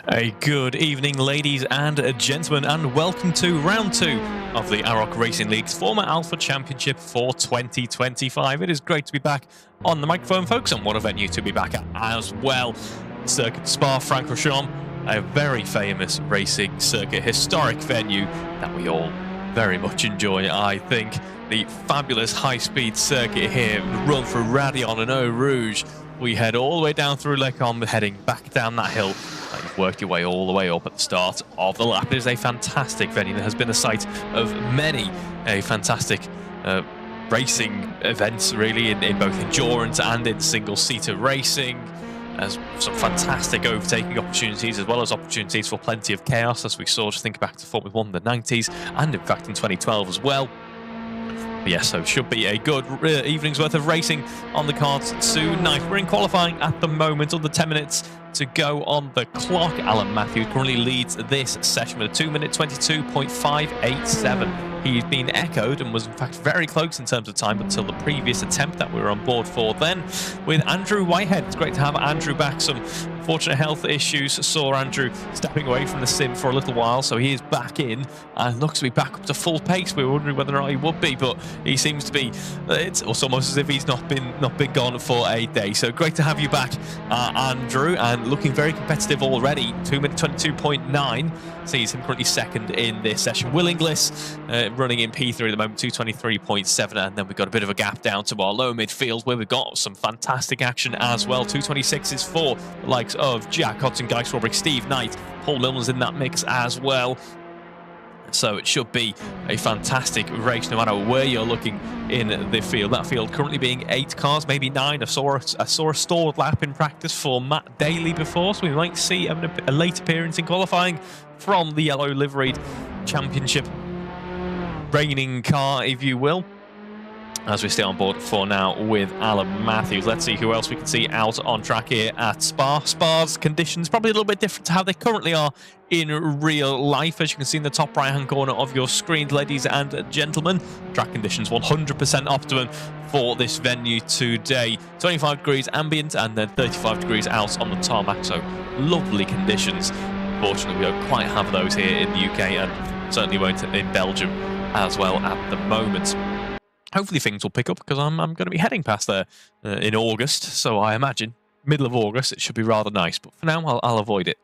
A good evening, ladies and gentlemen, and welcome to round 2 of the AROC Racing League's former Alfa Championship for 2025. It is great to be back on the microphone, folks, and what a venue to be back at as well. Circuit Spa-Francorchamps, a very famous racing circuit, historic venue that we all very much enjoy, I think. The fabulous high-speed circuit here, run through Radion and Eau Rouge. We head all the way down through Les Combes, heading back down that hill. You've worked your way all the way up at the start of the lap. It is a fantastic venue that has been the site of many fantastic racing events, really, in both endurance and in single-seater racing. As some fantastic overtaking opportunities, as well as opportunities for plenty of chaos, as we saw, just think back to Formula 1 in the 90s, and in fact in 2012 as well. Yes, so should be a good evening's worth of racing on the cards tonight. We're in qualifying at the moment, under 10 minutes to go on the clock. Alan Matthews currently leads this session with a 2-minute 22.587. He's been echoed and was in fact very close in terms of time until the previous attempt that we were on board for then with Andrew Whitehead. It's great to have Andrew back. Some unfortunate health issues saw Andrew stepping away from the sim for a little while, so he is back in and looks to be back up to full pace. We were wondering whether or not he would be, but he seems to be, it's almost as if he's not been gone for a day. So great to have you back, Andrew, and looking very competitive already. 2-minute 22.9 sees him currently second in this session. Will Inglis running in P3 at the moment, 223.7, and then we've got a bit of a gap down to our low midfield where we've got some fantastic action as well. 226 is for the likes of Jack Hodson, Guy Strawberry, Steve Knight, Paul Milner's in that mix as well. So it should be a fantastic race no matter where you're looking in the field. That field currently being 8 cars, maybe 9. I saw a stalled lap in practice for Matt Daly before, so we might see a late appearance in qualifying from the yellow liveried championship reigning car, if you will, as we stay on board for now with Alan Matthews. Let's see who else we can see out on track here at Spa. Spa's conditions probably a little bit different to how they currently are in real life, as you can see in the top right hand corner of your screen, ladies and gentlemen. Track conditions 100% optimum for this venue today. 25 degrees ambient and then 35 degrees out on the tarmac, so lovely conditions. Unfortunately, we don't quite have those here in the UK, and certainly won't in Belgium as well at the moment. Hopefully things will pick up, because I'm going to be heading past there in August, so I imagine middle of August it should be rather nice, but for now I'll avoid it.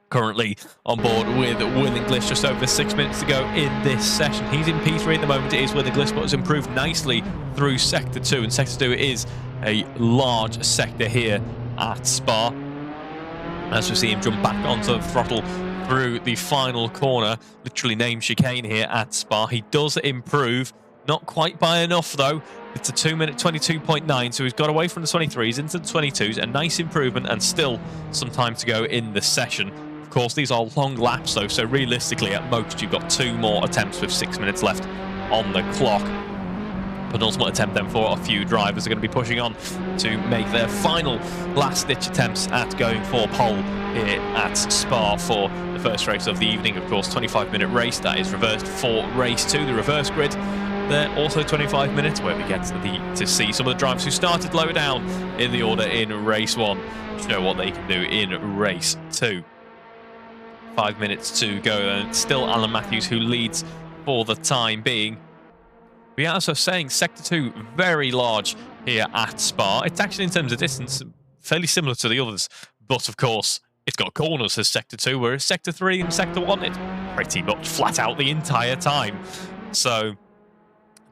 Currently on board with Will Inglis, just over 6 minutes to go in this session. He's in P3 at the moment. It is Will Inglis, but has improved nicely through Sector 2, and Sector 2 is a large sector here at Spa. As we see him jump back onto the throttle through the final corner, literally named chicane here at Spa. He does improve. Not quite by enough, though. It's a 2-minute 22.9, so he's got away from the 23s into the 22s. A nice improvement, and still some time to go in the session. Of course, these are long laps, though, so realistically, at most, you've got 2 more attempts with 6 minutes left on the clock. Penultimate attempt then for a few drivers are going to be pushing on to make their final last-ditch attempts at going for pole here at Spa for the first race of the evening. Of course, 25-minute race that is reversed for race 2, the reverse grid. There also 25 minutes where we get to see some of the drivers who started low down in the order in race 1 show what they can do in race 2. 5 minutes to go, and still Alan Matthews who leads for the time being. We are also saying Sector 2 very large here at Spa. It's actually, in terms of distance, fairly similar to the others, but of course it's got corners as Sector 2, whereas Sector 3 and Sector 1 it's pretty much flat out the entire time. So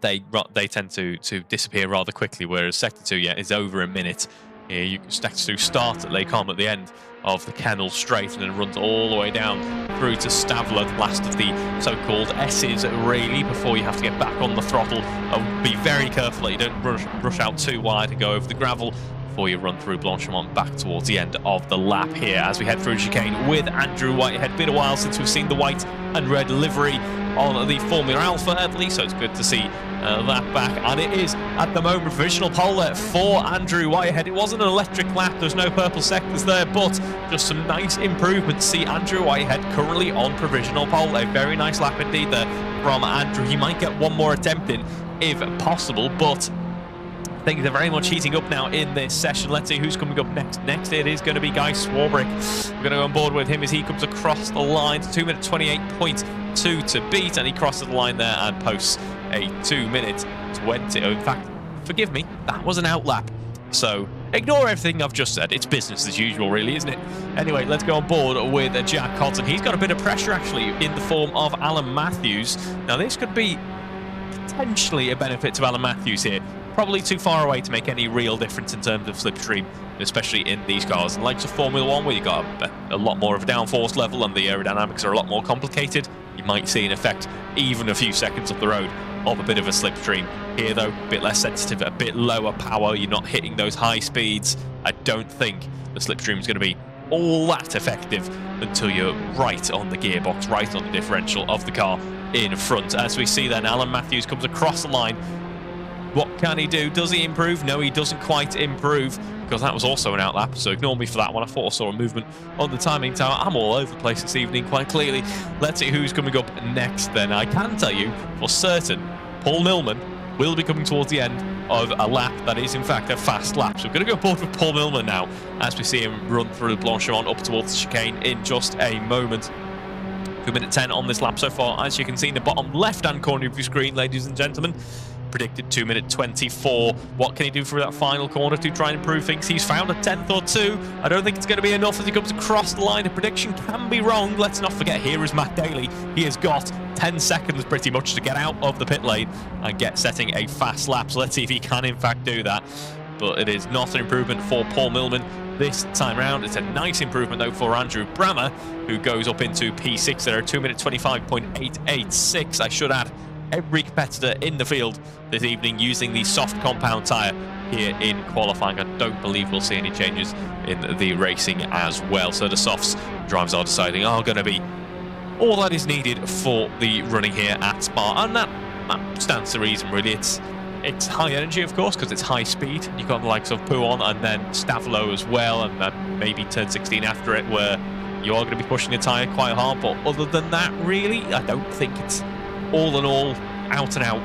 they tend to disappear rather quickly, whereas Sector 2 is over a minute. Here, Sector 2 start at Les Combes at the end of the Kennel Straight and then runs all the way down through to Stavler, the last of the so-called S's, really, before you have to get back on the throttle. Be very careful that you don't rush out too wide and go over the gravel before you run through Blanchimont back towards the end of the lap here as we head through chicane with Andrew Whitehead. Been a while since we've seen the white and red livery on the Formula Alfa, at least, so it's good to see that back. And it is, at the moment, provisional pole there for Andrew Whitehead. It wasn't an electric lap, there's no purple sectors there, but just some nice improvements. See Andrew Whitehead currently on provisional pole. A very nice lap indeed there from Andrew. He might get one more attempt in if possible, but Things are very much heating up now in this session. Let's see who's coming up next. Next, it is going to be Guy Swarbrick. We're going to go on board with him as he comes across the line. 2-minute 28.2 to beat, and he crosses the line there and posts a 2-minute 20. Oh, in fact, forgive me, that was an outlap. So ignore everything I've just said. It's business as usual, really, isn't it? Anyway, let's go on board with Jack Hodson. He's got a bit of pressure, actually, in the form of Alan Matthews. Now, this could be potentially a benefit to Alan Matthews here. Probably too far away to make any real difference in terms of slipstream, especially in these cars. And like Formula 1, where you've got a lot more of a downforce level and the aerodynamics are a lot more complicated, you might see an effect even a few seconds up the road of a bit of a slipstream. Here, though, a bit less sensitive, a bit lower power. You're not hitting those high speeds. I don't think the slipstream is going to be all that effective until you're right on the gearbox, right on the differential of the car in front. As we see then, Alan Matthews comes across the line. What can he do? Does he improve? No, he doesn't quite improve, because that was also an outlap, so ignore me for that one. I thought I saw a movement on the timing tower. I'm all over the place this evening, quite clearly. Let's see who's coming up next then. I can tell you for certain, Paul Millman will be coming towards the end of a lap that is, in fact, a fast lap. So we're going to go forward with Paul Millman now, as we see him run through Blanchimont up towards the chicane in just a moment. 2-minute 10 on this lap so far, as you can see in the bottom left-hand corner of your screen, ladies and gentlemen. Predicted 2-minute 24. What can he do for that final corner to try and improve things? He's found a 10th or 2. I don't think it's going to be enough as he comes across the line. The prediction can be wrong. Let's not forget, here is Matt Daly. He has got 10 seconds pretty much to get out of the pit lane and get setting a fast lap. So let's see if he can in fact do that. But it is not an improvement for Paul Millman this time round. It's a nice improvement though for Andrew Brammer, who goes up into P6 there, 2-minute 25.886. I should add, every competitor in the field this evening using the soft compound tyre here in qualifying. I don't believe we'll see any changes in the racing as well. So the softs, drivers are deciding, are going to be all that is needed for the running here at Spa. And that stands to reason, really. It's high energy, of course, because it's high speed. You've got the likes of Pouon and then Stavelo as well, and then maybe turn 16 after it, where you are going to be pushing the tyre quite hard. But other than that, really, I don't think it's all in all, out and out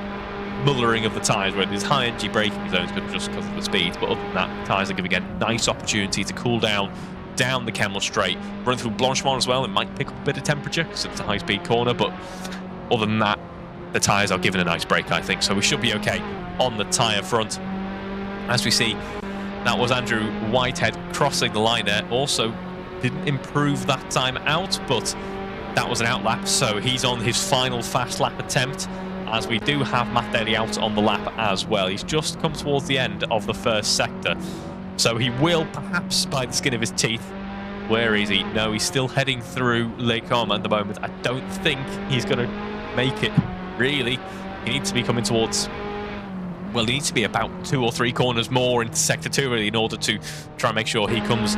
mullering of the tyres, where there's high energy braking zones just because of the speed. But other than that, the tyres are giving a nice opportunity to cool down the Kemmel Straight. Run through Blanchimont as well, it might pick up a bit of temperature because it's a high speed corner. But other than that, the tyres are giving a nice break, I think. So we should be okay on the tyre front. As we see, that was Andrew Whitehead crossing the line there. Also didn't improve that time out, but that was an outlap, so he's on his final fast lap attempt, as we do have Matt Daly out on the lap as well. He's just come towards the end of the first sector, so he will perhaps, by the skin of his teeth. Where is he? No, he's still heading through Les Combes at the moment. I don't think he's going to make it, really. He needs to be coming towards... well, he needs to be about 2 or 3 corners more into Sector 2, really, in order to try and make sure he comes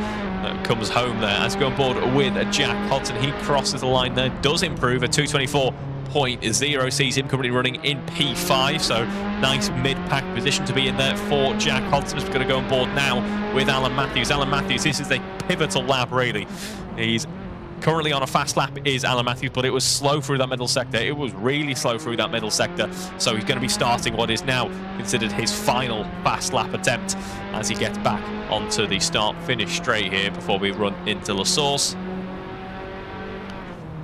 home there. As we go on board with Jack Hodson, he crosses the line there, does improve a 2:24.0, sees him currently running in P5, so nice mid-pack position to be in there for Jack Hodson. We're going to go on board now with Alan Matthews. Alan Matthews, this is a pivotal lap, really. He's currently on a fast lap is Alan Matthews, but it was slow through that middle sector. It was really slow through that middle sector. So he's going to be starting what is now considered his final fast lap attempt as he gets back onto the start-finish straight here before we run into La Source.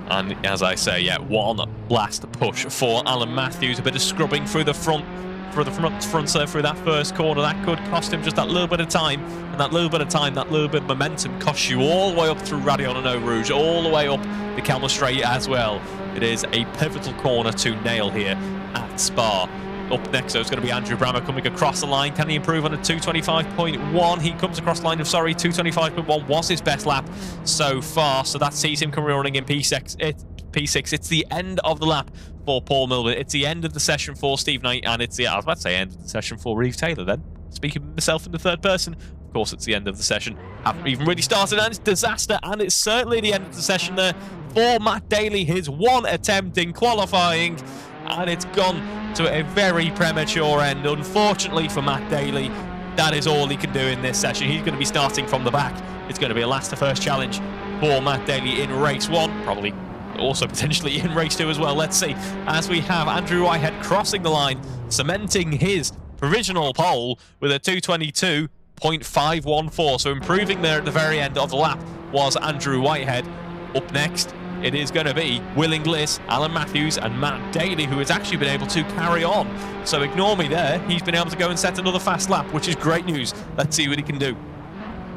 And as I say, yeah, one last push for Alan Matthews. A bit of scrubbing through the front through that first corner. That could cost him just that little bit of time, and that little bit of time, that little bit of momentum costs you all the way up through Radion and Eau Rouge, all the way up the Kemmel Straight as well. It is a pivotal corner to nail here at Spa. Up next, though, is going to be Andrew Brammer coming across the line. Can he improve on a 2:25.1? He comes across the line of, 2:25.1 was his best lap so far, so that sees him coming running in P6. It's the end of the lap for Paul Millman. It's the end of the session for Steve Knight, and it's the, I was about to say, end of the session for Reeve Taylor then. Speaking of myself in the third person, of course, it's the end of the session. Haven't even really started, and it's disaster, and it's certainly the end of the session there for Matt Daly, his one attempt in qualifying, and it's gone to a very premature end. Unfortunately for Matt Daly, that is all he can do in this session. He's going to be starting from the back. It's going to be a last to first challenge for Matt Daly in race 1, probably also potentially in race 2 as well. Let's see, as we have Andrew Whitehead crossing the line, cementing his provisional pole with a 2:22.514. So improving there at the very end of the lap was Andrew Whitehead. Up next, it is going to be Will Inglis, Alan Matthews, and Matt Daly, who has actually been able to carry on. So ignore me there. He's been able to go and set another fast lap, which is great news. Let's see what he can do.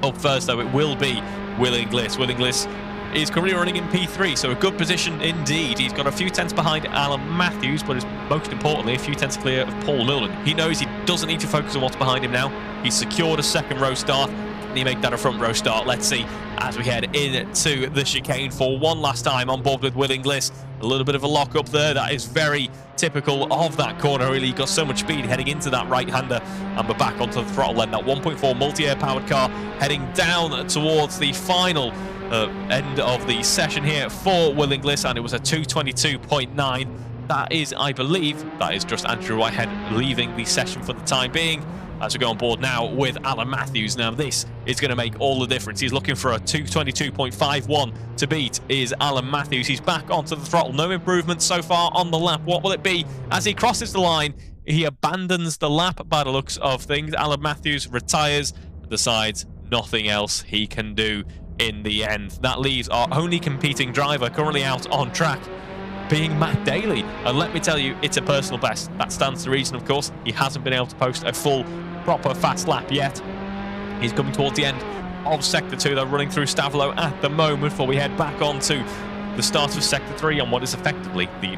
Up first, though, it will be Will Inglis. Will Inglis is currently running in P3, so a good position indeed. He's got a few tenths behind Alan Matthews, but is most importantly a few tenths clear of Paul Millen. He knows he doesn't need to focus on what's behind him now. He's secured a second row start. Can he make that a front row start? Let's see as we head into the chicane for one last time on board with Will Inglis. A little bit of a lock up there. That is very typical of that corner. Really got so much speed heading into that right-hander, and we're back onto the throttle then. That 1.4 multi-air powered car heading down towards the final end of the session here for Will Inglis, and it was a 2:22.9. That is, I believe, that is just Andrew Whitehead leaving the session for the time being, as we go on board now with Alan Matthews. Now this is going to make all the difference. He's looking for a 2:22.51 to beat is Alan Matthews. He's back onto the throttle. No improvement so far on the lap. What will it be as he crosses the line? He abandons the lap by the looks of things. Alan Matthews retires and decides nothing else he can do in the end. That leaves our only competing driver currently out on track being Matt Daly, and let me tell you, it's a personal best. That stands to reason, of course. He hasn't been able to post a full proper fast lap yet. He's coming towards the end of Sector 2. They're running through Stavelot at the moment before we head back onto the start of Sector 3 on what is effectively the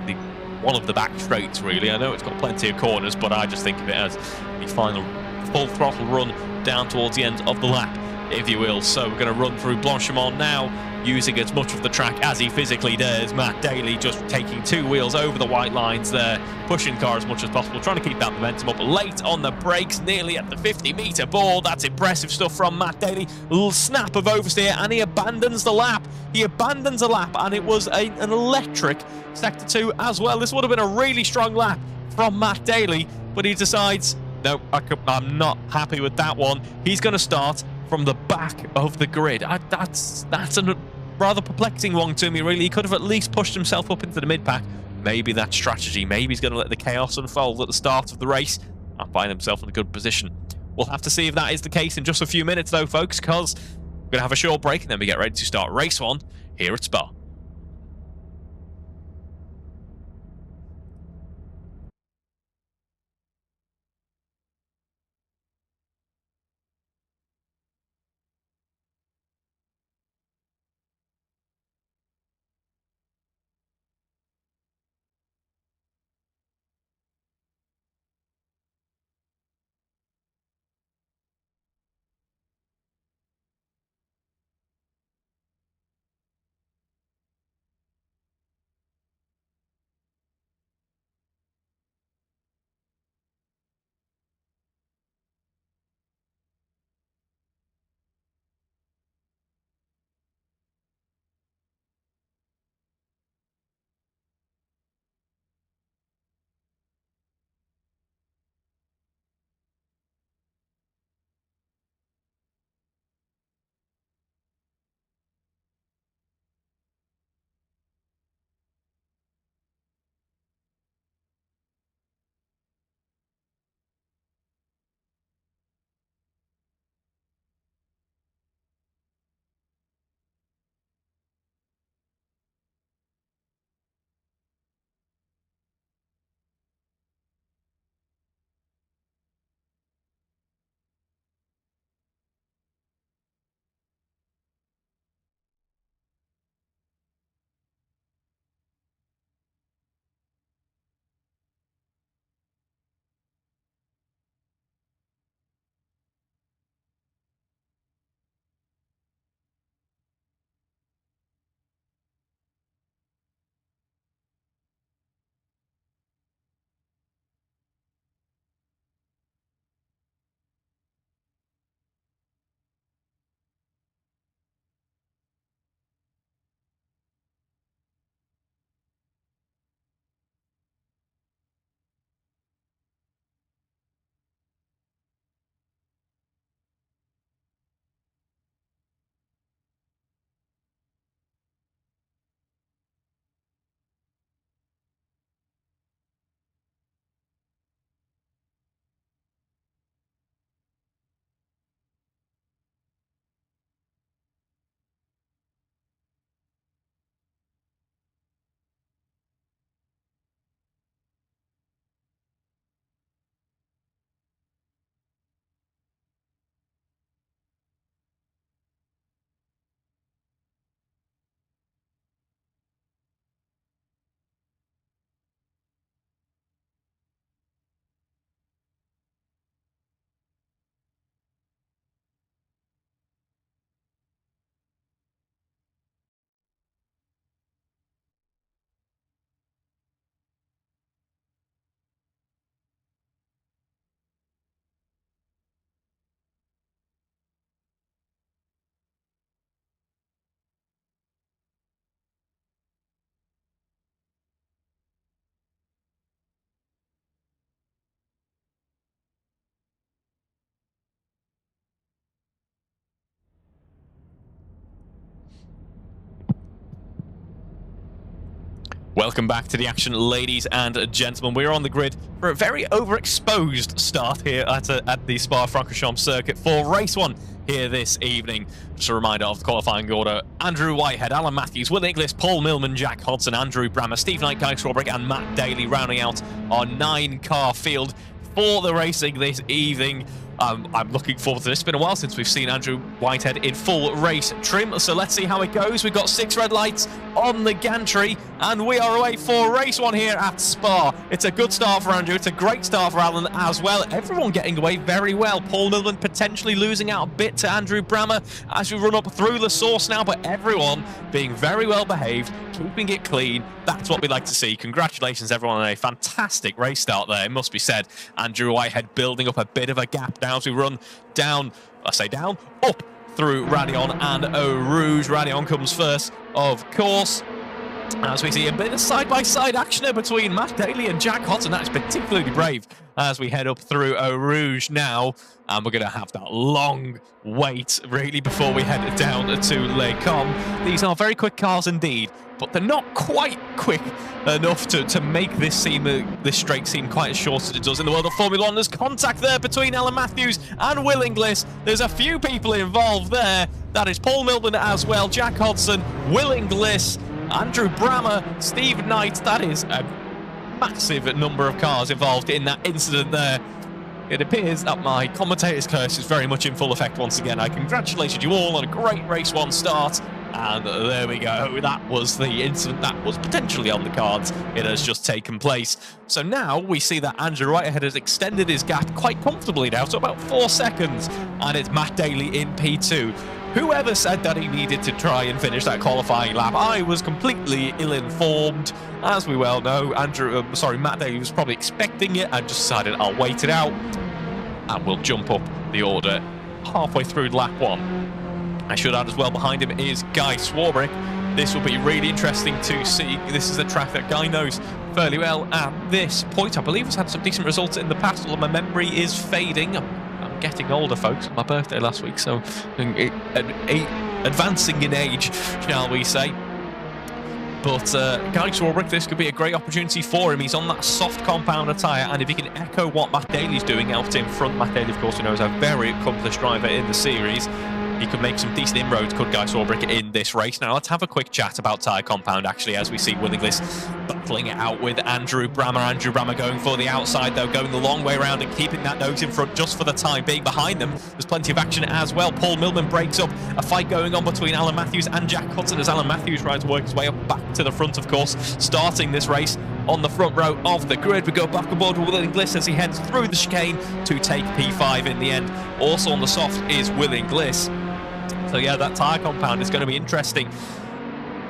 one of the back straights, really. I know it's got plenty of corners, but I just think of it as the final full throttle run down towards the end of the lap, if you will. So we're going to run through Blanchimont now, using as much of the track as he physically dares. Matt Daly just taking two wheels over the white lines there, pushing the car as much as possible, trying to keep that momentum up. Late on the brakes, nearly at the 50-meter board. That's impressive stuff from Matt Daly. A little snap of oversteer, and he abandons the lap. He abandons the lap, and it was an electric Sector 2 as well. This would have been a really strong lap from Matt Daly, but he decides, no, I'm not happy with that one. He's going to start from the back of the grid. That's a rather perplexing one to me, really. He could have at least pushed himself up into the mid-pack. Maybe that's strategy. Maybe he's going to let the chaos unfold at the start of the race and find himself in a good position. We'll have to see if that is the case in just a few minutes, though, folks, because we're going to have a short break and then we get ready to start race one here at Spa. Welcome back to the action, ladies and gentlemen. We're on the grid for a very overexposed start here at the Spa-Francorchamps circuit for race 1 here this evening. Just a reminder of the qualifying order: Andrew Whitehead, Alan Matthews, Will Inglis, Paul Millman, Jack Hodson, Andrew Brammer, Steve Knight, Guy Swarbrick and Matt Daly, rounding out our 9-car field for the racing this evening. I'm looking forward to this. It's been a while since we've seen Andrew Whitehead in full race trim, so let's see how it goes. We've got 6 red lights on the gantry, and we are away for race 1 here at Spa. It's a good start for Andrew. It's a great start for Alan as well. Everyone getting away very well. Paul Millman potentially losing out a bit to Andrew Brammer as we run up through the source now, but everyone being very well behaved, keeping it clean. That's what we like to see. Congratulations, everyone, on a fantastic race start there, it must be said. Andrew Whitehead building up a bit of a gap now as we run down, I say down, up through Radion and Eau Rouge. Radion comes first, of course, as we see a bit of side-by-side action between Matt Daly and Jack Hodson. That's particularly brave as we head up through Eau Rouge now, and we're going to have that long wait really before we head down to Les Combes. These are very quick cars indeed, but they're not quite quick enough to make this straight seem quite as short as it does in the world of Formula 1. There's contact there between Alan Matthews and Will Inglis. There's a few people involved there. That is Paul Millman as well, Jack Hodson, Will Inglis, Andrew Brammer, Steve Knight. That is a massive number of cars involved in that incident there. It appears that my commentator's curse is very much in full effect once again. I congratulated you all on a great race 1 start. And there we go. That was the incident that was potentially on the cards. It has just taken place. So now we see that Andrew Whitehead has extended his gap quite comfortably now to about 4 seconds. And it's Matt Daly in P2. Whoever said that he needed to try and finish that qualifying lap? I was completely ill-informed. As we well know, Matt Daly was probably expecting it and just decided, I'll wait it out. And we'll jump up the order halfway through lap 1. I should add as well, behind him is Guy Swarbrick. This will be really interesting to see. This is a track that Guy knows fairly well at this point. I believe he's had some decent results in the past, although my memory is fading. I'm getting older, folks. It was my birthday last week, so advancing in age, shall we say. But Guy Swarbrick, this could be a great opportunity for him. He's on that soft compounder tyre, and if he can echo what Matt Daly's doing out in front, Matt Daly, of course, we know is a very accomplished driver in the series. He could make some decent inroads, could Guy Swarbrick, in this race. Now, let's have a quick chat about tyre compound, actually, as we see Will Inglis battling it out with Andrew Brammer. Andrew Brammer going for the outside, though, going the long way around and keeping that nose in front just for the time being. Behind them, there's plenty of action as well. Paul Millman breaks up a fight going on between Alan Matthews and Jack Hodson as Alan Matthews tries to work his way up back to the front, of course, starting this race on the front row of the grid. We go back aboard with Will Inglis as he heads through the chicane to take P5 in the end. Also on the soft is Will Inglis. So yeah, that tyre compound is going to be interesting.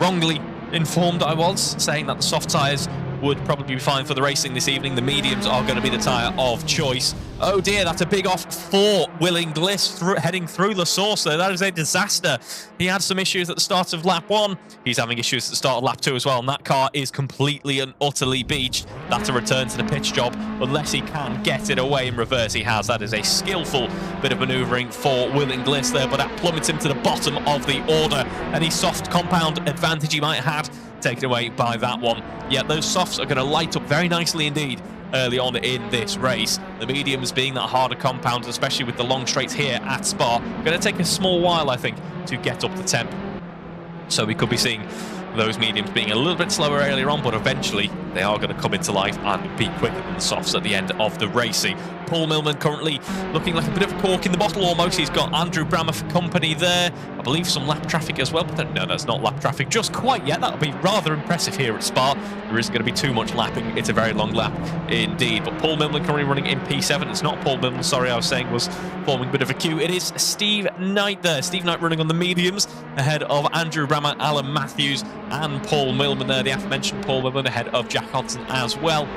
Wrongly informed I was, saying that the soft tyres would probably be fine for the racing this evening. The mediums are going to be the tyre of choice. Oh dear, that's a big off for Will Inglis heading through the source there. That is a disaster. He had some issues at the start of lap 1. He's having issues at the start of lap 2 as well, and that car is completely and utterly beached. That's a return to the pitch job, unless he can get it away in reverse. He has. That is a skillful bit of manoeuvring for Will Inglis there, but that plummets him to the bottom of the order. Any soft compound advantage he might have had, taken away by that one. Yeah, those softs are going to light up very nicely indeed early on in this race. The mediums being that harder compound, especially with the long straights here at Spa, going to take a small while, I think, to get up the temp. So we could be seeing those mediums being a little bit slower earlier on, but eventually they are going to come into life and be quicker than the softs at the end of the racing. Paul Millman currently looking like a bit of a cork in the bottle almost. He's got Andrew Brammer for company there. I believe some lap traffic as well, but no, that's not lap traffic just quite yet. That'll be rather impressive here at Spa. There isn't going to be too much lapping. It's a very long lap indeed. But Paul Millman currently running in P7. It's not Paul Millman, sorry, I was saying was forming a bit of a queue. It is Steve Knight there. Steve Knight running on the mediums ahead of Andrew Brammer, Alan Matthews and Paul Millman there. The aforementioned Paul Millman ahead of Jack Hodson as well.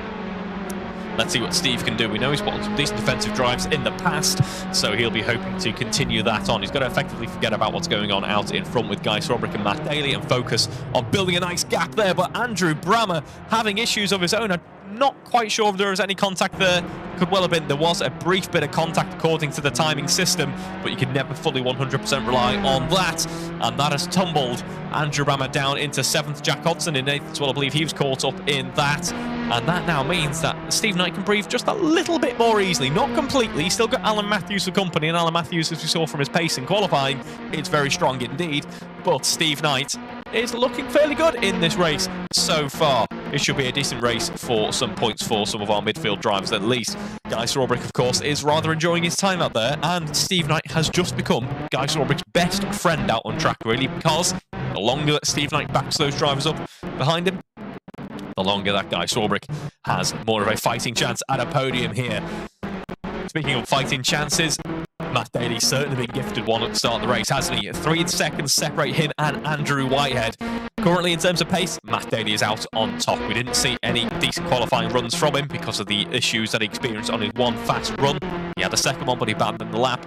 Let's see what Steve can do. We know he's put on some decent defensive drives in the past, so he'll be hoping to continue that on. He's got to effectively forget about what's going on out in front with Guy Swarbrick and Matt Daly and focus on building a nice gap there. But Andrew Brammer having issues of his own. I'm not quite sure if there was any contact there. Could well have been. There was a brief bit of contact according to the timing system, but you can never fully 100% rely on that. and that has tumbled Andrew Bammer down into 7th. Jack Hodson in 8th as well. I believe he was caught up in that. And that now means that Steve Knight can breathe just a little bit more easily. Not completely. Still got Alan Matthews for company. And Alan Matthews, as we saw from his pace in qualifying, is very strong indeed. But Steve Knight is looking fairly good in this race so far. It should be a decent race for some points for some of our midfield drivers at least. Guy Swarbrick, of course, is rather enjoying his time out there. And Steve Knight has just become Guy Swarbrick's best friend out on track, really, because the longer that Steve Knight backs those drivers up behind him, the longer that Guy Swarbrick has more of a fighting chance at a podium here. Speaking of fighting chances, Matt Daly's certainly been gifted one at the start of the race, hasn't he? 3 seconds separate him and Andrew Whitehead. Currently, in terms of pace, Matt Daly is out on top. We didn't see any decent qualifying runs from him because of the issues that he experienced on his one fast run. He had a second one, but he abandoned the lap.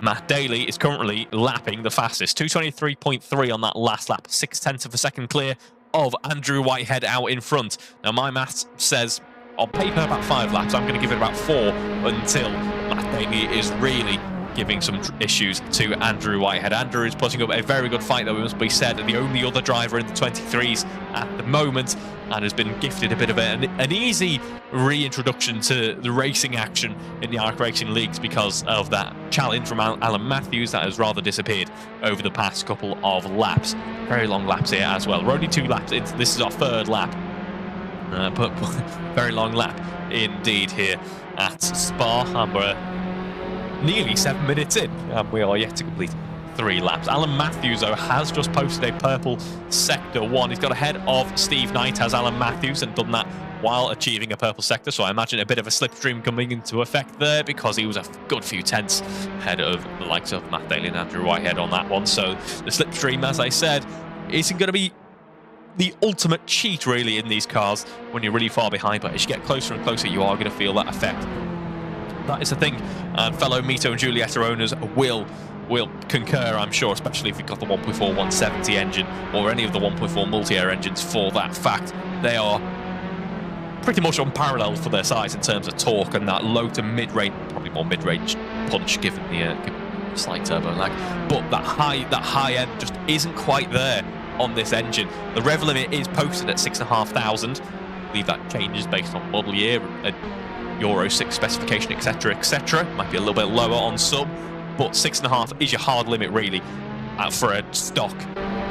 Matt Daly is currently lapping the fastest, 2:23.3 on that last lap, 0.6 of a second clear of Andrew Whitehead out in front. Now, my maths says on paper about 5 laps. I'm going to give it about 4 until Matt Daly is really giving some issues to Andrew Whitehead. Andrew is putting up a very good fight, though, it must be said, the only other driver in the 23s at the moment, and has been gifted a bit of an easy reintroduction to the racing action in the ARC Racing Leagues because of that challenge from Alan Matthews that has rather disappeared over the past couple of laps. Very long laps here as well. We're only 2 laps into this is our 3rd lap. But very long lap indeed here at Spa, and we're nearly 7 minutes in, and we are yet to complete 3 laps. Alan Matthews, though, has just posted a purple sector 1. He's got ahead of Steve Knight, has Alan Matthews, and done that while achieving a purple sector, so I imagine a bit of a slipstream coming into effect there because he was a good few tenths ahead of the likes of Matt Daly and Andrew Whitehead on that one. So the slipstream, as I said, isn't going to be the ultimate cheat, really, in these cars when you're really far behind, but as you get closer and closer, you are going to feel that effect. That is the thing, and fellow Mito and Julieta owners will concur, I'm sure, especially if you've got the 1.4 170 engine or any of the 1.4 multi-air engines for that fact. They are pretty much unparalleled for their size in terms of torque and that low to mid-range, probably more mid-range punch given the slight turbo lag, but that high end just isn't quite there on this engine. The rev limit is posted at 6,500. I believe that changes based on model year and Euro 6 specification, etc, etc. Might be a little bit lower on some, but 6.5 is your hard limit, really, for a stock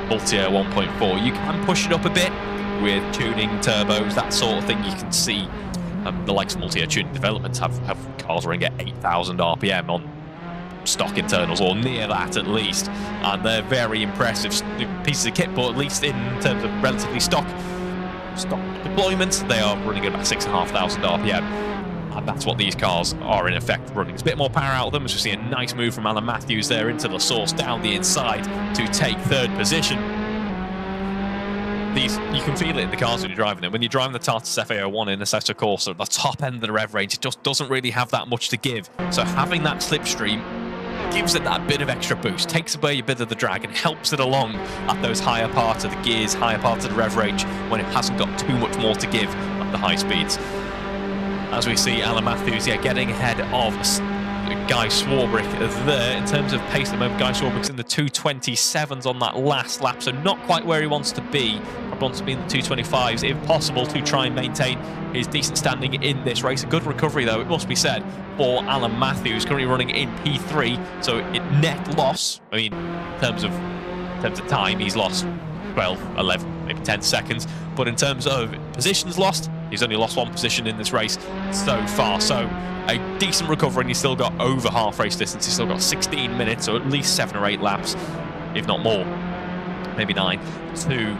multi-air 1.4. You can push it up a bit with tuning, turbos, that sort of thing. You can see the likes of multi-air tuning developments have cars running at 8,000 RPM on stock internals, or near that at least, and they're very impressive pieces of kit, but at least in terms of relatively stock deployments, they are running at about 6,500 RPM. And that's what these cars are in effect running. There's a bit more power out of them, as we see a nice move from Alan Matthews there into the source down the inside to take 3rd position. You can feel it in the cars when you're driving them. When you're driving the Tartus FA01 in Assetto Corsa, at the top end of the rev range, it just doesn't really have that much to give. So having that slipstream gives it that bit of extra boost, takes away a bit of the drag and helps it along at those higher parts of the gears, higher parts of the rev range when it hasn't got too much more to give at the high speeds. As we see Alan Matthews, getting ahead of Guy Swarbrick there in terms of pace at the moment. Guy Swarbrick's in the 227s on that last lap, so not quite where he wants to be. He wants to be in the 225s if possible to try and maintain his decent standing in this race. A good recovery, though, it must be said, for Alan Matthews, currently running in P3, so net loss, I mean, in terms of time, he's lost 12, 11, maybe 10 seconds, but in terms of positions lost, he's only lost 1 position in this race so far. So a decent recovery, and he's still got over half race distance. He's still got 16 minutes, or at least 7 or 8 laps, if not more, maybe 9, to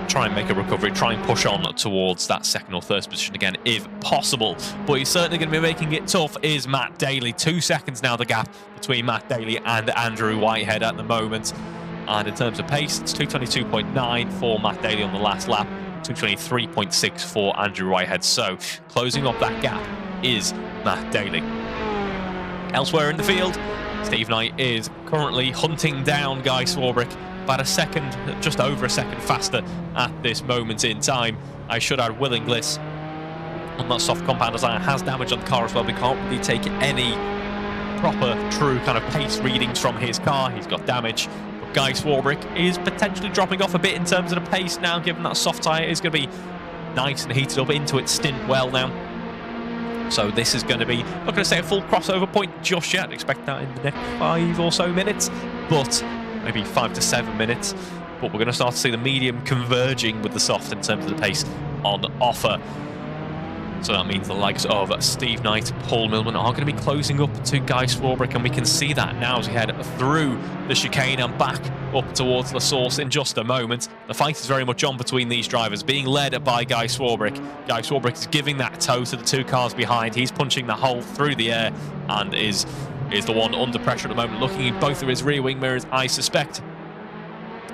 try and make a recovery, try and push on towards that 2nd or 3rd position again, if possible. But he's certainly going to be making it tough is Matt Daly. 2 seconds now, the gap between Matt Daly and Andrew Whitehead at the moment. And in terms of pace, it's 222.9 for Matt Daly on the last lap, 223.6 for Andrew Whitehead. So closing up that gap is Matt Daly. Elsewhere in the field, Steve Knight is currently hunting down Guy Swarbrick, about a second, just over a second faster at this moment in time. I should add Will Inglis on that soft compound design has damage on the car as well. We can't really take any proper, true kind of pace readings from his car. He's got damage. Guy Swarbrick is potentially dropping off a bit in terms of the pace now, given that soft tyre is going to be nice and heated up into its stint well now. So this is going to be, not going to say a full crossover point just yet. Expect that in the next 5 or so minutes, but maybe 5 to 7 minutes. But we're going to start to see the medium converging with the soft in terms of the pace on offer. So that means the likes of Steve Knight, Paul Millman are going to be closing up to Guy Swarbrick, and we can see that now as we head through the chicane and back up towards the source in just a moment. The fight is very much on between these drivers, being led by Guy Swarbrick. Guy Swarbrick is giving that toe to the 2 cars behind. He's punching the hole through the air and is the one under pressure at the moment, looking in both of his rear wing mirrors, I suspect.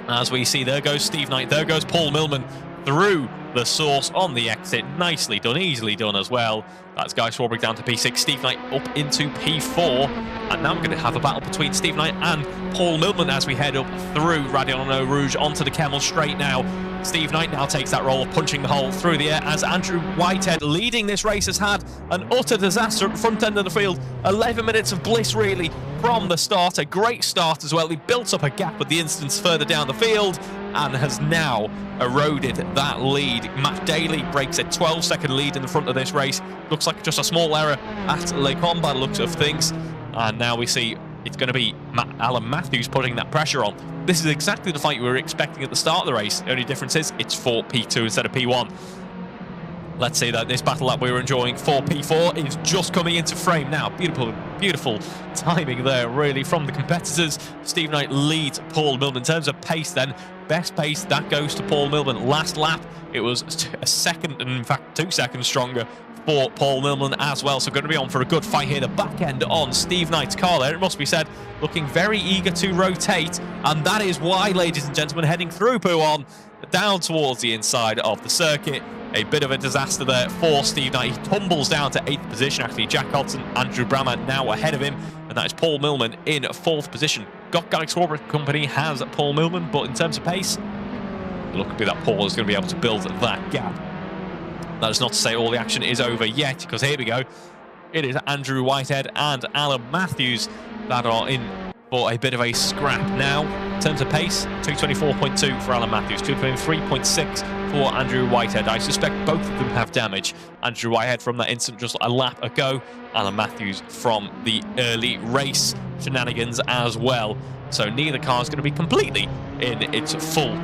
As we see, there goes Steve Knight, there goes Paul Millman through the source on the exit. Nicely done, easily done as well. That's Guy Swarbrick down to P6, Steve Knight up into P4. And now we're going to have a battle between Steve Knight and Paul Millman as we head up through Radion Eau Rouge onto the Kemmel Straight now. Steve Knight now takes that role of punching the hole through the air as Andrew Whitehead, leading this race, has had an utter disaster at the front end of the field. 11 minutes of bliss, really, from the start. A great start as well. He built up a gap with the incidents further down the field and has now eroded that lead. Matt Daly breaks a 12-second lead in the front of this race. Looks like just a small error at Les Combes by the looks of things. And now we see it's going to be Alan Matthews putting that pressure on. This is exactly the fight we were expecting at the start of the race. The only difference is it's for P2 instead of P1. Let's say that this battle that we were enjoying for P4 is just coming into frame now. Beautiful, beautiful timing there, really, from the competitors. Steve Knight leads Paul Millman. In terms of pace then, best pace, that goes to Paul Millman. Last lap, it was a second, and in fact 2 seconds stronger for Paul Millman as well. So going to be on for a good fight here. The back end on Steve Knight's car there, it must be said, looking very eager to rotate. And that is why, ladies and gentlemen, heading through Pouhon, down towards the inside of the circuit. A bit of a disaster there for Steve Knight. He tumbles down to 8th position. Actually, Jack Hodson, Andrew Brammer now ahead of him. And that is Paul Millman in 4th position. Got Guy Swarbrick company, has Paul Millman. But in terms of pace, it looks to be that Paul is going to be able to build that gap. That is not to say all the action is over yet, because here we go. It is Andrew Whitehead and Alan Matthews that are in for a bit of a scrap now. In terms of pace, 224.2 for Alan Matthews, 223.6 for Andrew Whitehead. I suspect both of them have damage. Andrew Whitehead from that incident just a lap ago. Alan Matthews from the early race shenanigans as well. So neither car is going to be completely in its full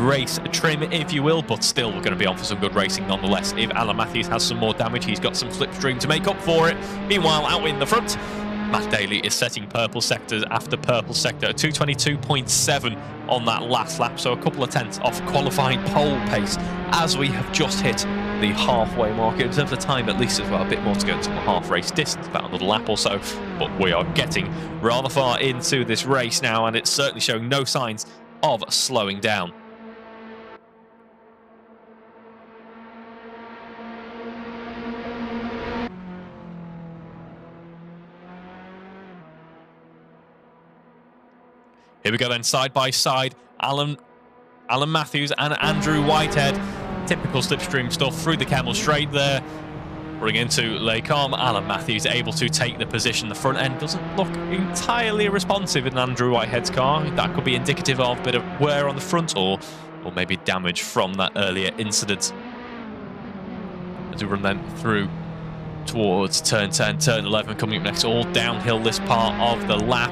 race trim, if you will, but still we're going to be on for some good racing nonetheless. If Alan Matthews has some more damage, he's got some slipstream to make up for it. Meanwhile, out in the front, Matt Daly is setting purple sectors after purple sector, 222.7 on that last lap, so a couple of tenths off qualifying pole pace as we have just hit the halfway mark. In terms of time, at least as well, a bit more to go until the half race distance, about another lap or so, but we are getting rather far into this race now, and it's certainly showing no signs of slowing down. Here we go then, side by side, Alan Matthews and Andrew Whitehead. Typical slipstream stuff through the Kemmel Straight there. Bring into Les Combes. Alan Matthews able to take the position. The front end doesn't look entirely responsive in Andrew Whitehead's car. That could be indicative of a bit of wear on the front or maybe damage from that earlier incident. As we run then through towards turn 10, turn 11 coming up next, all downhill this part of the lap.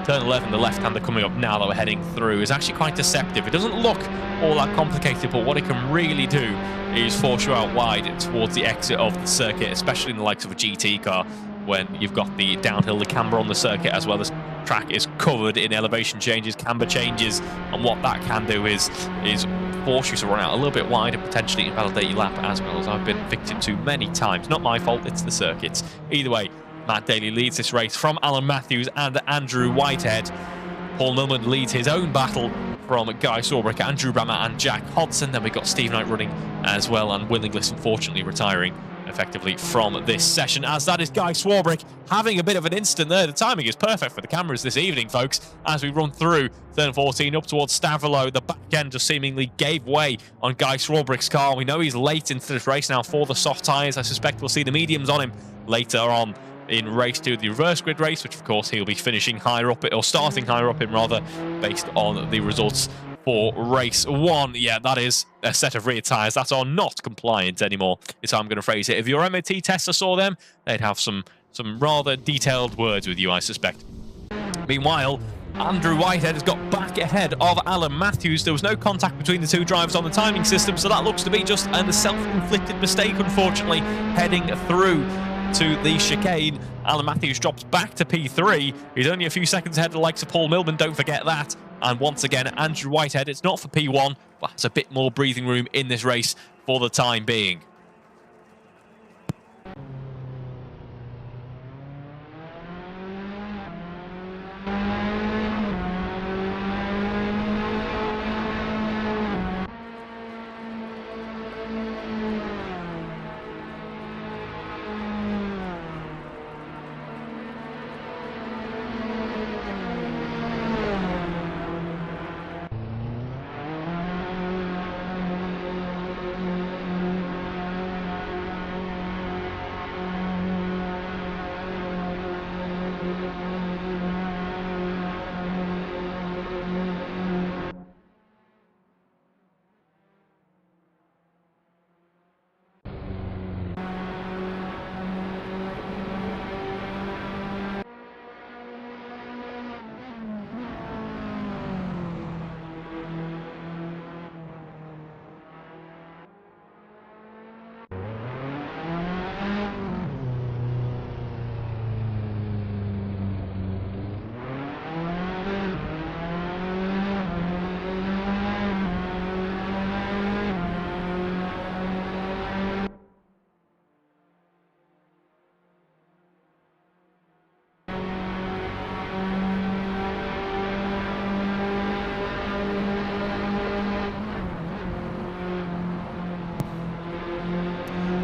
Turn 11, the left-hander coming up now that we're heading through, is actually quite deceptive. It doesn't look all that complicated, but what it can really do is force you out wide towards the exit of the circuit, especially in the likes of a GT car, when you've got the downhill, the camber on the circuit, as well as track is covered in elevation changes, camber changes, and what that can do is force you to run out a little bit wide and potentially invalidate your lap, as well as I've been victim to many times. Not my fault, it's the circuits. Either way, Matt Daly leads this race from Alan Matthews and Andrew Whitehead. Paul Millman leads his own battle from Guy Swarbrick, Andrew Brammer and Jack Hodson. Then we got Steve Knight running as well, and Will Inglis unfortunately retiring effectively from this session, as that is Guy Swarbrick having a bit of an instant there. The timing is perfect for the cameras this evening, folks, as we run through turn 14 up towards Stavrolo. The back end just seemingly gave way on Guy Swarbrick's car. We know he's late into this race now for the soft tyres. I suspect we'll see the mediums on him later on in race 2, the reverse grid race, which of course he'll be finishing higher up, or starting higher up in rather, based on the results for race 1. Yeah, that is a set of rear tyres that are not compliant anymore, is how I'm going to phrase it. If your MOT tester saw them, they'd have some rather detailed words with you, I suspect. Meanwhile, Andrew Whitehead has got back ahead of Alan Matthews. There was no contact between the two drivers on the timing system, so that looks to be just a self-inflicted mistake, unfortunately, heading through to the chicane. Alan Matthews drops back to P3. He's only a few seconds ahead of the likes of Paul Milman, don't forget that. And once again, Andrew Whitehead, it's not for P1, but has a bit more breathing room in this race for the time being.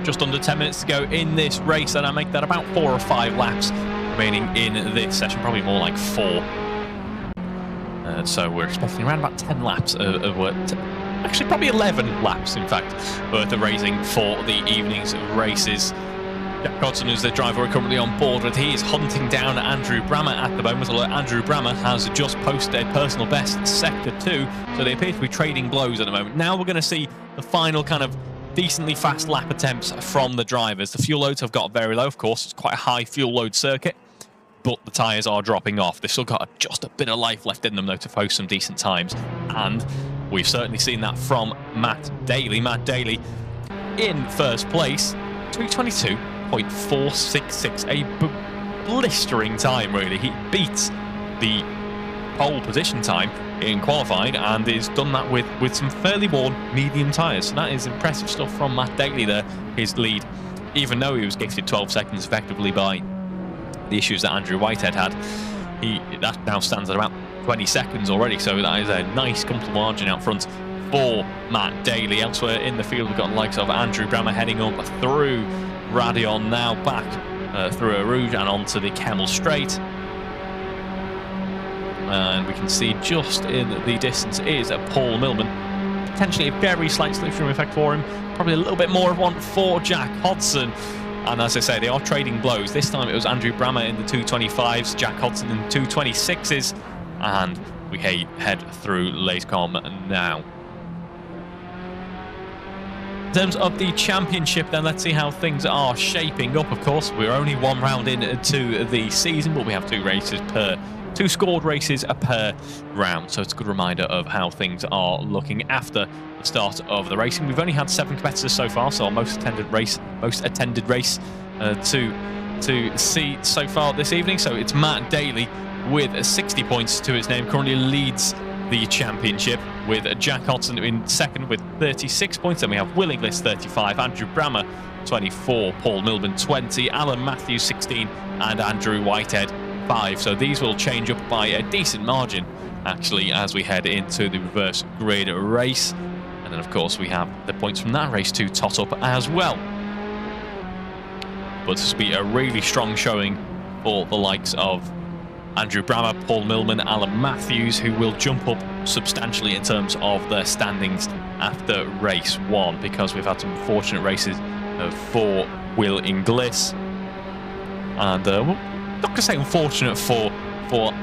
Just under 10 minutes to go in this race, and I make that about 4 or 5 laps remaining in this session, probably more like 4. So we're expecting around about 10 laps of work. Actually, probably 11 laps, in fact, worth of racing for the evening's races. Jack Hodson, who's the driver we're currently on board with, he is hunting down Andrew Brammer at the moment, although Andrew Brammer has just posted a personal best Sector 2, so they appear to be trading blows at the moment. Now we're going to see the final kind of decently fast lap attempts from the drivers. The fuel loads have got very low, of course. It's quite a high fuel load circuit, but the tyres are dropping off. They've still got just a bit of life left in them, though, to post some decent times. And we've certainly seen that from Matt Daly. Matt Daly in first place, 2:22.466, a blistering time, really. He beats the pole position time in qualifying and is done that with some fairly worn medium tyres. So that is impressive stuff from Matt Daly there, his lead, even though he was gifted 12 seconds effectively by the issues that Andrew Whitehead had. That now stands at about 20 seconds already, so that is a nice comfortable margin out front for Matt Daly. Elsewhere in the field, we've got the likes of Andrew Brammer heading up through Radion, now back through Eau Rouge and onto the Kemmel Straight. And we can see just in the distance is Paul Milman. Potentially a very slight slipstream effect for him. Probably a little bit more of one for Jack Hodson. And as I say, they are trading blows. This time it was Andrew Brammer in the 225s, Jack Hodson in the 226s. And we head through Latecom now. In terms of the championship, then, let's see how things are shaping up. Of course, we're only 1 round into the season, but we have 2 scored races per round, so it's a good reminder of how things are looking after the start of the racing. We've only had 7 competitors so far, so our most attended race to see so far this evening. So it's Matt Daly with 60 points to his name, currently leads the championship, with Jack Hodson in second with 36 points. Then we have Will Inglis 35, Andrew Brammer 24, Paul Milman 20, Alan Matthews 16, and Andrew Whitehead 5. So these will change up by a decent margin, actually, as we head into the reverse grid race. And then, of course, we have the points from that race to tot up as well. But this will be a really strong showing for the likes of Andrew Brammer, Paul Milman, Alan Matthews, who will jump up substantially in terms of their standings after race 1, because we've had some fortunate races for Will Inglis. And well, not going to say unfortunate for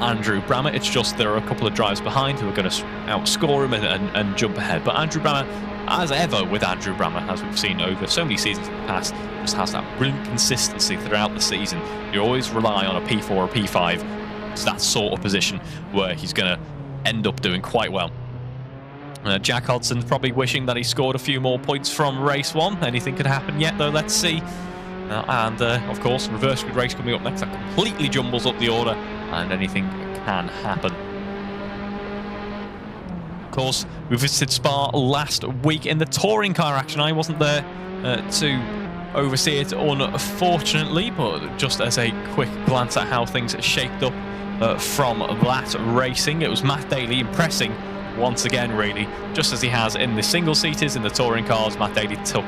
Andrew Brammer. It's just there are a couple of drives behind who are going to outscore him and jump ahead. But Andrew Brammer, as ever with Andrew Brammer, as we've seen over so many seasons in the past, just has that brilliant consistency throughout the season. You always rely on a P4 or P5. It's that sort of position where he's going to end up doing quite well. Jack Hodson's probably wishing that he scored a few more points from race 1. Anything could happen yet, though. Let's see. Of course, reverse grid race coming up next. That completely jumbles up the order, and anything can happen. Of course, we visited Spa last week in the touring car action. I wasn't there to oversee it, unfortunately, but just as a quick glance at how things shaped up from that racing, it was Matt Daly impressing once again, really, just as he has in the single-seaters. In the touring cars, Matt Daly took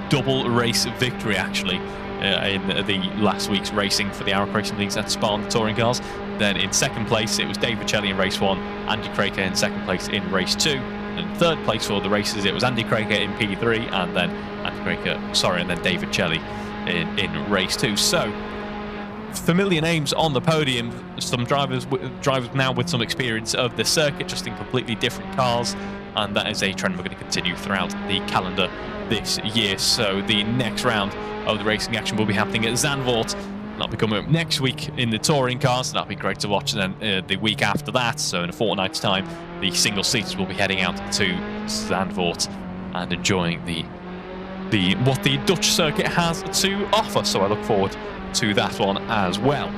double race victory, actually, in the last week's racing for the AROC Racing Leagues at Spa on the touring cars. Then in second place, it was David Chelly in race 1, Andy Craker in second place in race 2. And third place for the races, it was Andy Craker in P3, and then and then David Chelly in race 2. So, familiar names on the podium, some drivers now with some experience of the circuit, just in completely different cars, and that is a trend we're going to continue throughout the calendar this year. So the next round of the racing action will be happening at Zandvoort. That'll be coming up next week in the touring cars. That'll be great to watch. And then the week after that, so in a fortnight's time, the single seaters will be heading out to Zandvoort and enjoying what the Dutch circuit has to offer. So I look forward to that one as well.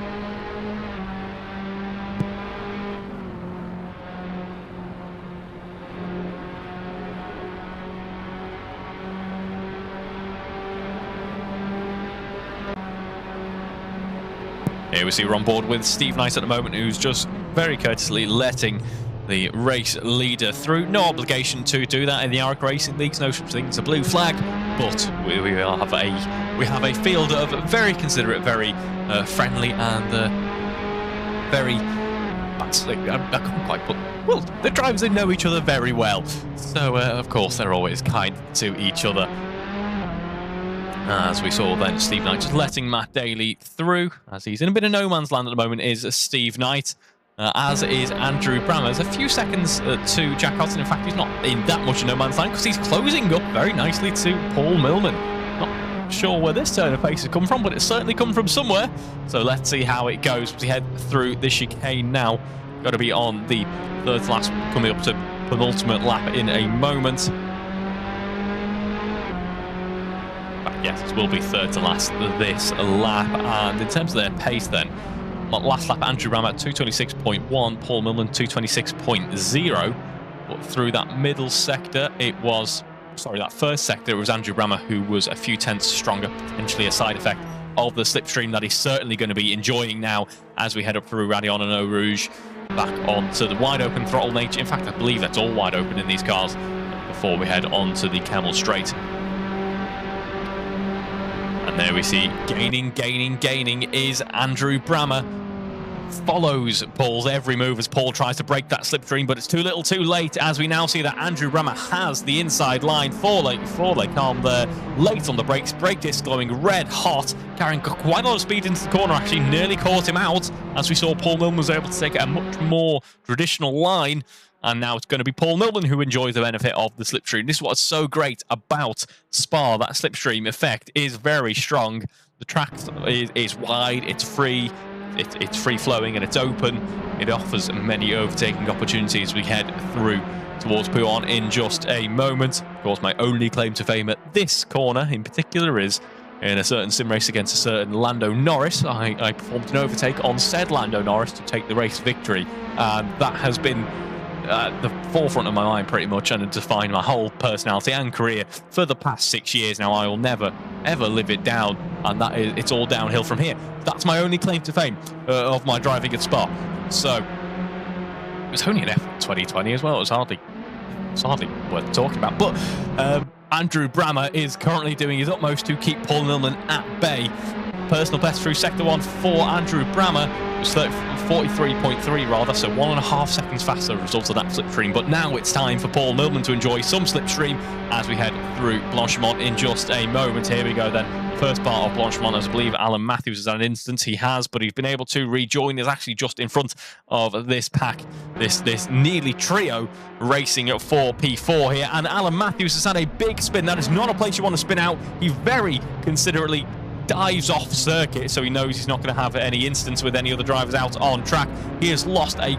Here we see we're on board with Steve Knight at the moment, who's just very courteously letting the race leader through. No obligation to do that in the AROC Racing Leagues, no such thing as a blue flag, but we have a field of very considerate, very friendly, and very, I can't quite put, well, the drivers, they know each other very well, so of course they're always kind to each other. As we saw then, Steve Knight just letting Matt Daly through, as he's in a bit of no man's land at the moment, is Steve Knight. As is Andrew Brammer. There's a few seconds to Jack Hodson. In fact, he's not in that much of no man's land because he's closing up very nicely to Paul Millman. Not sure where this turn of pace has come from, but it's certainly come from somewhere. So let's see how it goes as we head through the chicane now. Got to be on the third lap, coming up to penultimate lap in a moment. But yes, it will be third to last this lap. And in terms of their pace then, last lap, Andrew Brammer at 226.1, Paul Millman 226.0. But through that middle sector, that first sector, it was Andrew Brammer who was a few tenths stronger, potentially a side effect of the slipstream that he's certainly going to be enjoying now as we head up through Radion and Eau Rouge, back onto the wide open throttle nature. In fact, I believe that's all wide open in these cars before we head onto the Camel Straight. And there we see gaining is Andrew Brammer. Follows Paul's every move as Paul tries to break that slipstream, but it's too little too late, as we now see that Andrew Brammer has the inside line. Four leg arm there, late on the brakes, brake disc glowing red hot, carrying quite a lot of speed into the corner, actually nearly caught him out, as we saw Paul Millman was able to take a much more traditional line. And now it's going to be Paul Millman who enjoys the benefit of the slipstream. This is what's so great about Spa. That slipstream effect is very strong. The track is wide, it's free, it's free-flowing, and it's open. It offers many overtaking opportunities. We head through towards Pouhon in just a moment. Of course, my only claim to fame at this corner in particular is in a certain sim race against a certain Lando Norris. I performed an overtake on said Lando Norris to take the race victory. That has been the forefront of my mind pretty much, and defined my whole personality and career for the past 6 years now. I will never ever live it down, and it's all downhill from here. That's my only claim to fame of my driving at Spa. So it was only an F1 2020 as well. It was hardly worth talking about. But Andrew Brammer is currently doing his utmost to keep Paul Millman at bay. Personal best through sector 1 for Andrew Brammer. 43.3 rather, so 1.5 seconds faster as a result of that slipstream. But now it's time for Paul Millman to enjoy some slipstream as we head through Blanchimont in just a moment. Here we go then. First part of Blanchimont, as I believe Alan Matthews has had an instance. He has, but he's been able to rejoin. He's actually just in front of this pack, this nearly trio racing at 4P4 here. And Alan Matthews has had a big spin. That is not a place you want to spin out. He very considerately dives off circuit, so he knows he's not going to have any instance with any other drivers out on track. He has lost a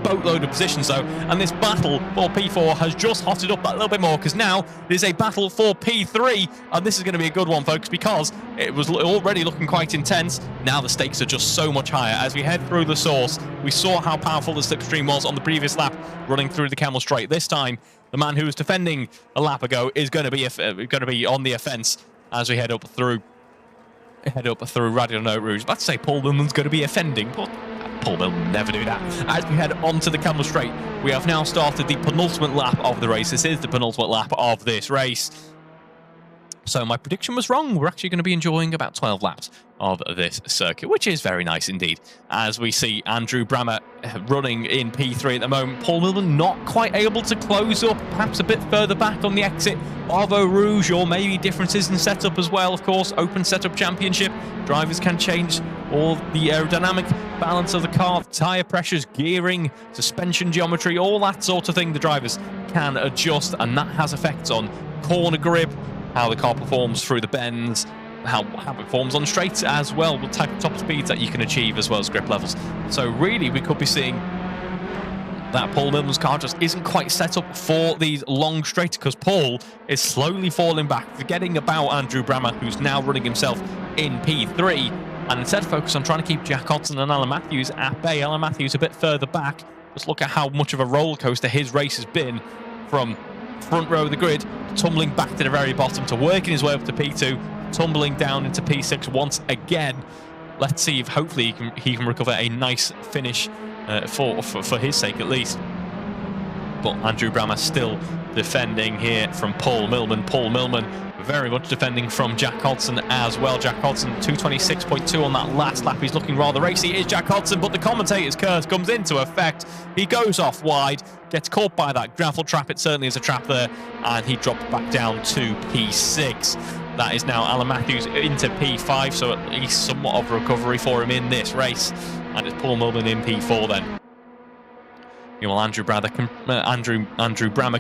boatload of positions though, and this battle for P4 has just hotted up that little bit more, because now there's a battle for P3, and this is going to be a good one, folks, because it was already looking quite intense. Now the stakes are just so much higher. As we head through the source, we saw how powerful the slipstream was on the previous lap running through the Camel Straight. This time the man who was defending a lap ago is going to be on the offense as we head up through Radio Note Rouge. Let's say Paul Millman's going to be offending, but Paul Millman will never do that. As we head onto the Camel Straight, we have now started the penultimate lap of the race. This is the penultimate lap of this race. So my prediction was wrong. We're actually going to be enjoying about 12 laps of this circuit, which is very nice indeed. As we see Andrew Brammer running in P3 at the moment. Paul Millman not quite able to close up, perhaps a bit further back on the exit of Eau Rouge, or maybe differences in setup as well. Of course, open setup championship, drivers can change all the aerodynamic balance of the car, tyre pressures, gearing, suspension geometry, all that sort of thing. The drivers can adjust, and that has effects on corner grip, how the car performs through the bends, how it performs on straights as well, the type of top speeds that you can achieve, as well as grip levels. So really we could be seeing that Paul Millman's car just isn't quite set up for these long straights, because Paul is slowly falling back, forgetting about Andrew Brammer, who's now running himself in P3, and instead focus on trying to keep Jack Hodson and Alan Matthews at bay. Alan Matthews a bit further back. Just look at how much of a roller coaster his race has been, from front row of the grid, tumbling back to the very bottom, to working his way up to P2, tumbling down into P6 once again. Let's see if hopefully he can recover a nice finish for his sake at least. But Andrew Brammer still defending here from Paul Millman. Paul Millman very much defending from Jack Hodson as well. Jack Hodson 226.2 on that last lap. He's looking rather racy, is Jack Hodson, but the commentator's curse comes into effect. He goes off wide, gets caught by that gravel trap. It certainly is a trap there, and he dropped back down to P6. That is now Alan Matthews into P5, so at least somewhat of a recovery for him in this race. And it's Paul Millman in P4 then. Well, Andrew Brammer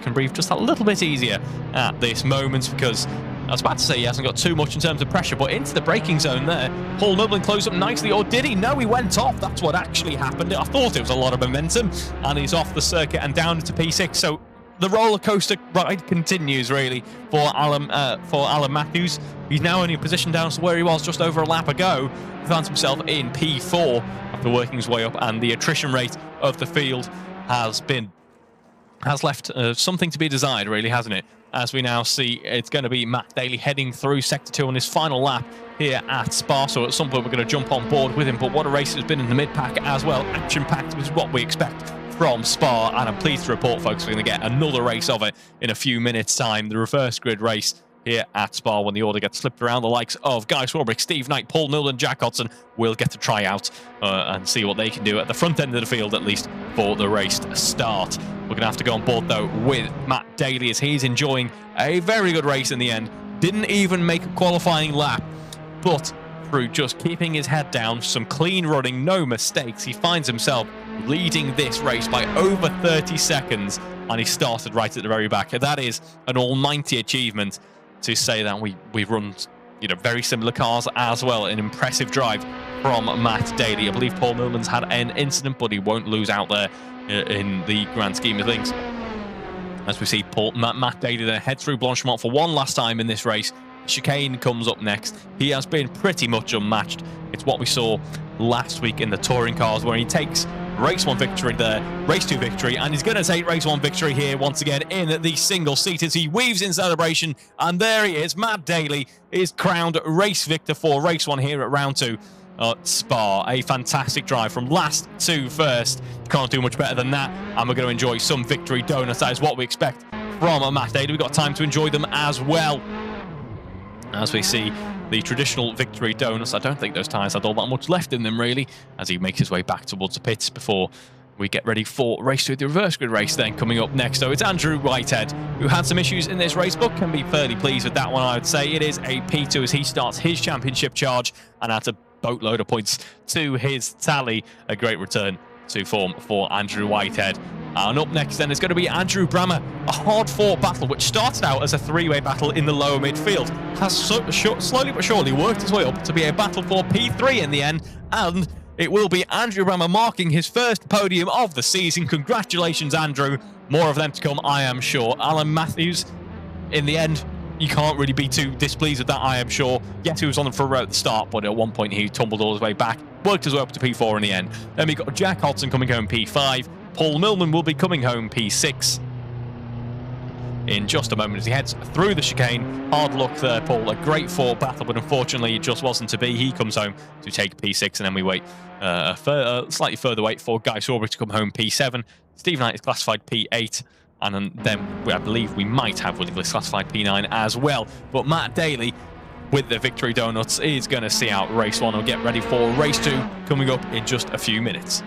can breathe just a little bit easier at this moment, because I was about to say he hasn't got too much in terms of pressure, but into the braking zone there. Paul Millman closed up nicely, or did he? No, he went off. That's what actually happened. I thought it was a lot of momentum, and he's off the circuit and down into P6. So the roller coaster ride continues really for Alan Matthews. He's now only a position down to where he was just over a lap ago. He finds himself in P4 after working his way up, and the attrition rate of the field has left something to be desired, really, hasn't it? As we now see, it's going to be Matt Daly heading through Sector 2 on his final lap here at Spa, so at some point we're going to jump on board with him. But what a race it's been in the mid-pack as well. Action-packed, which is what we expect from Spa, and I'm pleased to report, folks, we're going to get another race of it in a few minutes' time. The reverse grid race here at Spa, when the order gets flipped around. The likes of Guy Swarbrick, Steve Knight, Paul Millman, Jack Hodson will get to try out and see what they can do at the front end of the field, at least for the race to start. We're going to have to go on board, though, with Matt Daly, as he's enjoying a very good race in the end. Didn't even make a qualifying lap, but through just keeping his head down, some clean running, no mistakes, he finds himself leading this race by over 30 seconds, and he started right at the very back. That is an almighty achievement, to say that we run, very similar cars as well. An impressive drive from Matt Daly. I believe Paul Millman's had an incident, but he won't lose out there in the grand scheme of things. As we see Matt Daly then head through Blanchimont for one last time in this race. Chicane comes up next. He has been pretty much unmatched. It's what we saw last week in the touring cars, where he takes race 1 victory there, race 2 victory, and he's going to take race 1 victory here once again in the single seat as he weaves in celebration. And there he is. Matt Daly is crowned race victor for race 1 here at round 2 at Spa. A fantastic drive from last to first. Can't do much better than that, and we're going to enjoy some victory donuts. That is what we expect from Matt Daly. We've got time to enjoy them as well, as we see the traditional victory donuts. I don't think those tyres had all that much left in them, really, as he makes his way back towards the pits before we get ready for race 2, the reverse grid race. Then coming up next, so it's Andrew Whitehead, who had some issues in this race, but can be fairly pleased with that one, I would say. It is a P2 as he starts his championship charge and adds a boatload of points to his tally. A great return to form for Andrew Whitehead. And up next then is going to be Andrew Brammer, a hard-fought battle which started out as a three-way battle in the lower midfield, has slowly but surely worked its way up to be a battle for P3 in the end, and it will be Andrew Brammer marking his first podium of the season. Congratulations, Andrew. More of them to come, I am sure. Alan Matthews, in the end, you can't really be too displeased with that, I am sure. Yes, he was on the front row at the start, but at one point he tumbled all his way back, worked his way up to P4 in the end. Then we got Jack Hodson coming home P5. Paul Millman will be coming home P6 in just a moment as he heads through the chicane. Hard luck there, Paul. A great fought battle, but unfortunately it just wasn't to be. He comes home to take P6, and then we wait slightly further wait for Guy Sawbury to come home P7. Steve Knight is classified P8, and then I believe we might have Willie Bliss classified P9 as well. But Matt Daly, with the Victory Donuts, is going to see out race 1 and get ready for race 2 coming up in just a few minutes.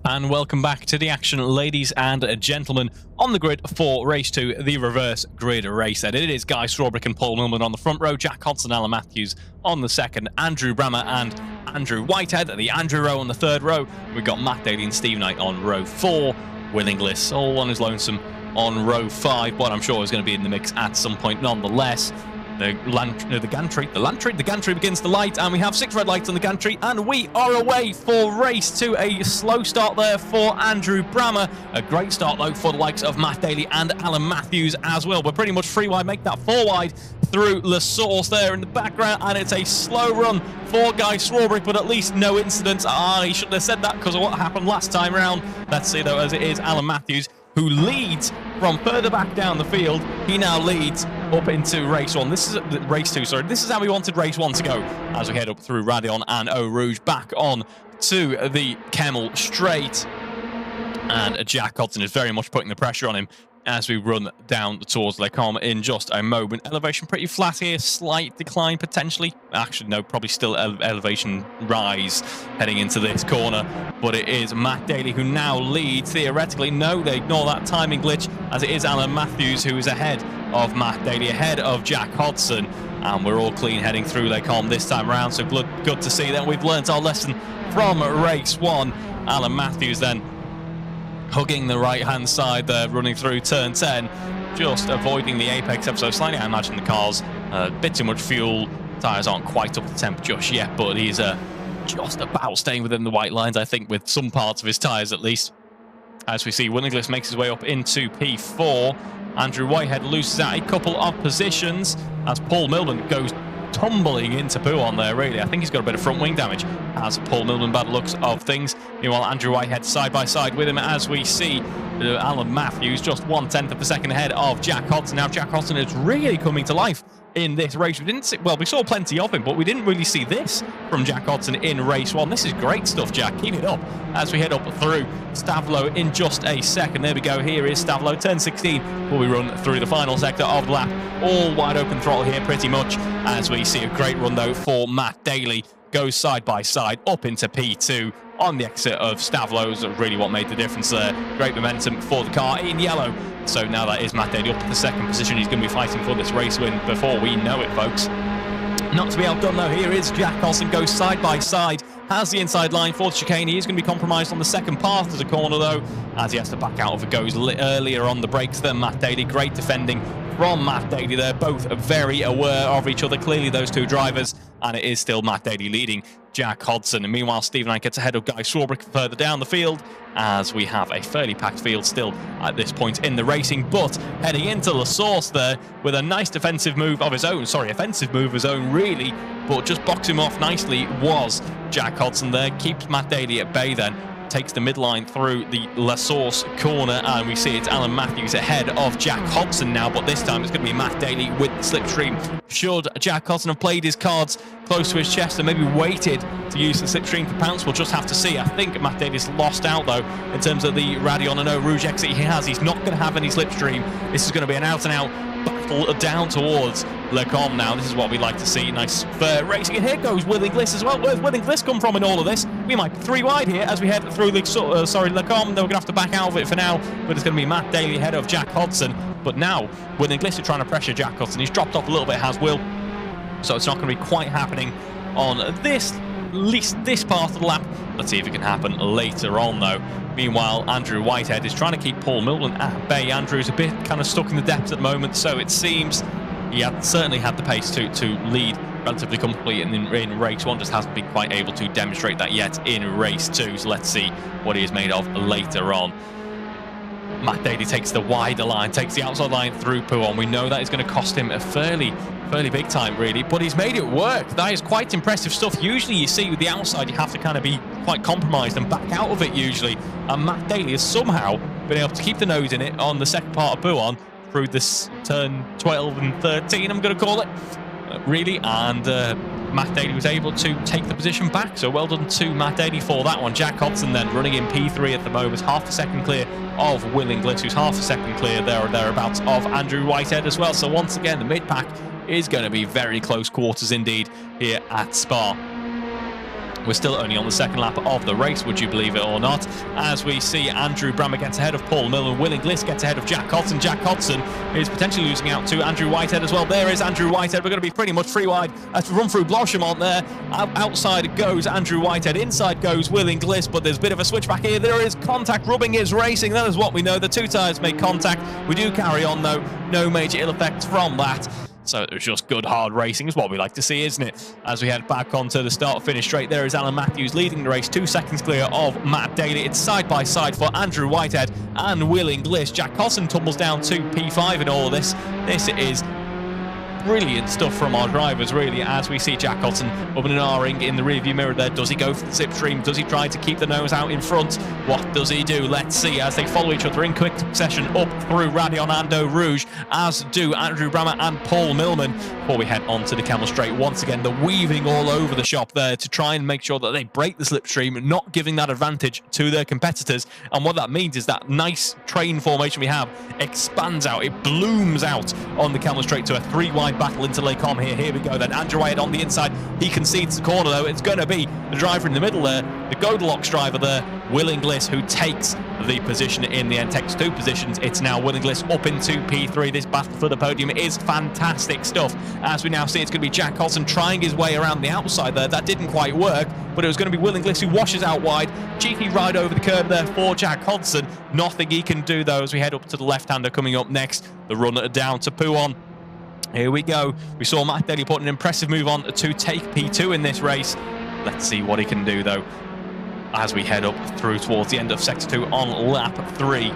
And welcome back to the action, ladies and gentlemen, on the grid for race 2, the reverse grid race. And it is Guy Strawbrick and Paul Millman on the front row, Jack Hodson, Alan Matthews on the second, Andrew Brammer and Andrew Whitehead, the Andrew row on the 3rd row. We've got Matt Daly and Steve Knight on row 4. Will Inglis all on his lonesome on row 5, but I'm sure he's going to be in the mix at some point nonetheless. The gantry begins to light, and we have 6 red lights on the gantry, and we are away for race 2. A slow start there for Andrew Brammer. A great start, though, for the likes of Matt Daly and Alan Matthews as well. We're pretty much 3 wide, make that 4 wide through La Source there in the background, and it's a slow run for Guy Swarbrick, but at least no incidents. He shouldn't have said that because of what happened last time round. Let's see, though, as it is Alan Matthews who leads from further back down the field. He now leads up into race 1. This is race 2, sorry. This is how we wanted race 1 to go as we head up through Radion and Eau Rouge back on to the Kemmel Straight. And Jack Hodson is very much putting the pressure on him as we run down towards Les Combes in just a moment. Elevation pretty flat here, slight decline potentially. Actually, no, probably still elevation rise heading into this corner. But it is Matt Daly who now leads. Theoretically, no, they ignore that timing glitch, as it is Alan Matthews who is ahead of Matt Daly, ahead of Jack Hodson. And we're all clean heading through Les Combes this time around, so good to see that we've learnt our lesson from race 1. Alan Matthews then hugging the right-hand side there, running through turn 10, just avoiding the apex episode slightly. I imagine the car's a bit too much fuel. Tyres aren't quite up to temp just yet, but he's just about staying within the white lines, I think, with some parts of his tyres at least. As we see, Will Inglis makes his way up into P4. Andrew Whitehead loses out a couple of positions as Paul Milman goes tumbling into Pouon there, really. I think he's got a bit of front wing damage as Paul Milman, bad looks of things. Meanwhile, Andrew Whitehead side by side with him as we see Alan Matthews just 1/10 of a second ahead of Jack Hodson. Now, Jack Hodson is really coming to life in this race. We didn't see, well, we saw plenty of him, but we didn't really see this from Jack Hodson in race 1. This is great stuff, Jack. Keep it up as we head up through Stavelot in just a second. There we go. Here is Stavelot, turn 16, before we run through the final sector of the lap. All wide open throttle here pretty much, as we see a great run, though, for Matt Daly. Goes side by side up into P2 on the exit of Stavelot's. Really what made the difference there. Great momentum for the car in yellow. So now that is Matt Daly up in the 2nd position. He's going to be fighting for this race win before we know it, folks. Not to be outdone, though. Here is Jack Olsen, goes side by side, has the inside line for the chicane. He is going to be compromised on the 2nd path as a corner, though, as he has to back out of it. Goes earlier on the brakes than Matt Daly. Great defending from Matt Daly there. Both very aware of each other, clearly, those two drivers. And it is still Matt Daly leading Jack Hodson. And meanwhile, Steve Knight gets ahead of Guy Swarbrick further down the field, as we have a fairly packed field still at this point in the racing. But heading into La Source there with a nice defensive move of his own. Sorry, offensive move of his own, really. But just boxing him off nicely was Jack Hodson there. Keeps Matt Daly at bay then. Takes the midline through the La Source corner, and we see it's Alan Matthews ahead of Jack Hodson now, but this time it's going to be Matt Daly with the slipstream. Should Jack Hodson have played his cards close to his chest and maybe waited to use the slipstream to pounce? We'll just have to see. I think Matt Daly's lost out, though, in terms of the Radion and Eau Rouge exit he has. He's not going to have any slipstream. This is going to be an out-and-out battle down towards Les Combes now. This is what we like to see. Nice fair racing. And here goes Will Inglis as well. Where's Will Inglis come from in all of this? We might be 3 wide here as we head through Les Combes. We're going to have to back out of it for now, but it's going to be Matt Daly ahead of Jack Hodson. But now, Will Inglis is trying to pressure Jack Hodson. He's dropped off a little bit, has Will. So it's not going to be quite happening on this, at least this part of the lap. Let's see if it can happen later on, though. Meanwhile, Andrew Whitehead is trying to keep Paul Milman at bay. Andrew's a bit kind of stuck in the depths at the moment, so it seems he certainly had the pace to lead relatively comfortably in race 1, just hasn't been quite able to demonstrate that yet in race 2. So let's see what he is made of later on. Matt Daly takes the wider line, takes the outside line through Pouon. We know that is going to cost him a fairly big time, really, but he's made it work. That is quite impressive stuff. Usually you see with the outside, you have to kind of be quite compromised and back out of it usually. And Matt Daly has somehow been able to keep the nose in it on the 2nd part of Pouon through this turn 12 and 13, I'm going to call it, really. And Matt Daly was able to take the position back. So well done to Matt Daly for that one. Jack Hodson then running in P3 at the moment, half a second clear of Will Inglis, who's half a second clear there or thereabouts of Andrew Whitehead as well. So once again, the mid-pack is going to be very close quarters indeed here at Spa. We're still only on the second lap of the race, would you believe it or not, as we see Andrew Brammer gets ahead of Paul Millen. Will Inglis gets ahead of Jack Hodson. Jack Hodson is potentially losing out to Andrew Whitehead as well. There is Andrew Whitehead. We're going to be pretty much free wide as we run through Blanchimont there. Outside goes Andrew Whitehead. Inside goes Will Inglis, but there's a bit of a switch back here. There is contact. Rubbing is racing. That is what we know. The two tyres make contact. We do carry on, though. No major ill effects from that. So it was just good, hard racing is what we like to see, isn't it? As we head back onto the start-finish straight, there is Alan Matthews leading the race, 2 seconds clear of Matt Daly. It's side-by-side for Andrew Whitehead and Will Inglis. Jack Hodson tumbles down to P5 in all of this. This is brilliant stuff from our drivers, really, as we see Jack Hodson up and R-ing in the rearview mirror there. Does he go for the slipstream? Does he try to keep the nose out in front? What does he do? Let's see, as they follow each other in quick succession up through Radion Ando Rouge, as do Andrew Brammer and Paul Millman, before we head on to the Camel Straight. Once again, the weaving all over the shop there to try and make sure that they break the slipstream, not giving that advantage to their competitors. And what that means is that nice train formation we have expands out, it blooms out on the Camel Straight to a 3-wide battle into Lake Com here. Here we go then. Andrew Whitehead on the inside. He concedes the corner though. It's going to be the driver in the middle there, the Goldilocks driver there, Will Inglis, who takes the position in the end, takes 2 positions. It's now Will Inglis up into P3. This battle for the podium is fantastic stuff. As we now see, it's going to be Jack Hodson trying his way around the outside there. That didn't quite work, but it was going to be Will Inglis who washes out wide. Cheeky ride over the curb there for Jack Hodson. Nothing he can do though as we head up to the left-hander coming up next. The runner down to Pouon. Here we go. We saw Matt Daly put an impressive move on to take P2 in this race. Let's see what he can do, though, as we head up through towards the end of Sector 2 on lap 3.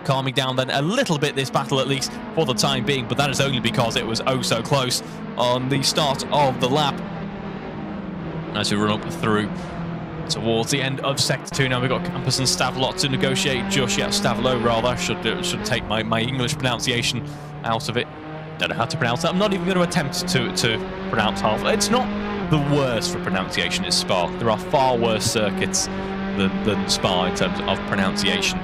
Calming down then a little bit this battle, at least for the time being, but that is only because it was oh so close on the start of the lap. As we run up through towards the end of Sector 2 now, we've got Campus and Stavelot to negotiate. Just yet, Stavelo rather. Should take my English pronunciation out of it. Don't know how to pronounce that. I'm not even going to attempt to pronounce half. It's not the worst for pronunciation, it's Spa. There are far worse circuits than Spa in terms of pronunciation.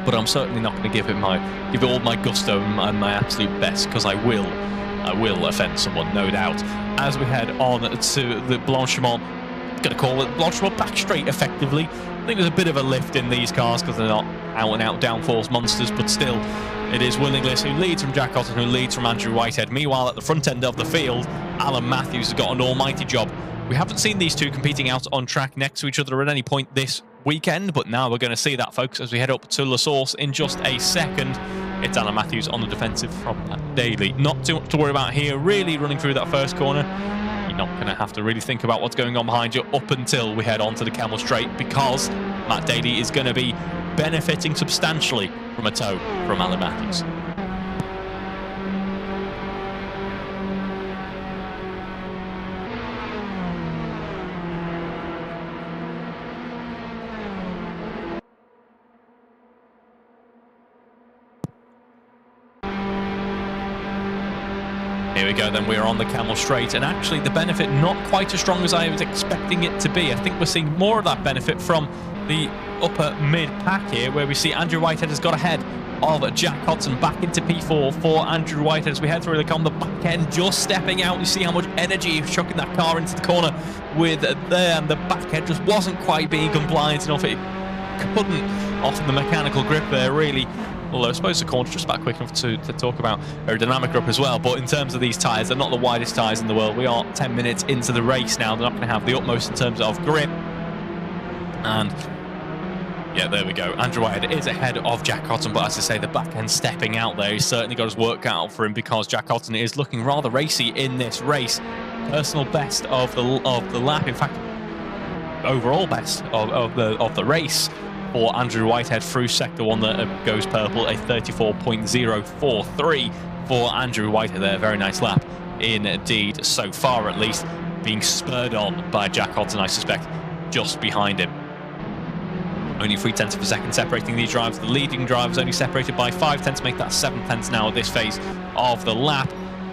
But I'm certainly not going to give it all my gusto and my absolute best, because I will offend someone, no doubt. As we head on to the Blanchimont, going to call it Blanchimont back straight effectively. I think there's a bit of a lift in these cars because they're not out-and-out downforce monsters, but still, it is Will Inglis who leads from Jack Hodson, who leads from Andrew Whitehead. Meanwhile, at the front end of the field, Alan Matthews has got an almighty job. We haven't seen these two competing out on track next to each other at any point this weekend, but now we're going to see that, folks, as we head up to La Source in just a second. It's Alan Matthews on the defensive from Matt Daly. Not too much to worry about here, really running through that first corner. You're not going to have to really think about what's going on behind you up until we head on to the Camel Straight, because Matt Daly is going to be benefiting substantially from a tow from Alan Matthews. Here we go then, we're on the Camel Straight, and actually the benefit not quite as strong as I was expecting it to be. I think we're seeing more of that benefit from the upper mid-pack here, where we see Andrew Whitehead has got ahead of Jack Hodson back into P4 for Andrew Whitehead as we head through the corner. The back end just stepping out. You see how much energy he's chucking that car into the corner with there, and the back end just wasn't quite being compliant enough. It couldn't offer the mechanical grip there, really. Although I suppose the corner's just about quick enough to talk about aerodynamic grip as well. But in terms of these tyres, they're not the widest tyres in the world. We are 10 minutes into the race now. They're not going to have the utmost in terms of grip. And yeah, there we go. Andrew Whitehead is ahead of Jack Hodson, but as I say, the back end stepping out there, he's certainly got his work cut out for him, because Jack Hodson is looking rather racy in this race. Personal best of the lap, in fact, overall best of the race for Andrew Whitehead through Sector 1 that goes purple, a 34.043 for Andrew Whitehead there. Very nice lap indeed, so far at least, being spurred on by Jack Hodson, I suspect, just behind him. Only 0.3 of a second separating these drivers. The leading driver's only separated by 5 tenths, make that 7 tenths now at this phase of the lap.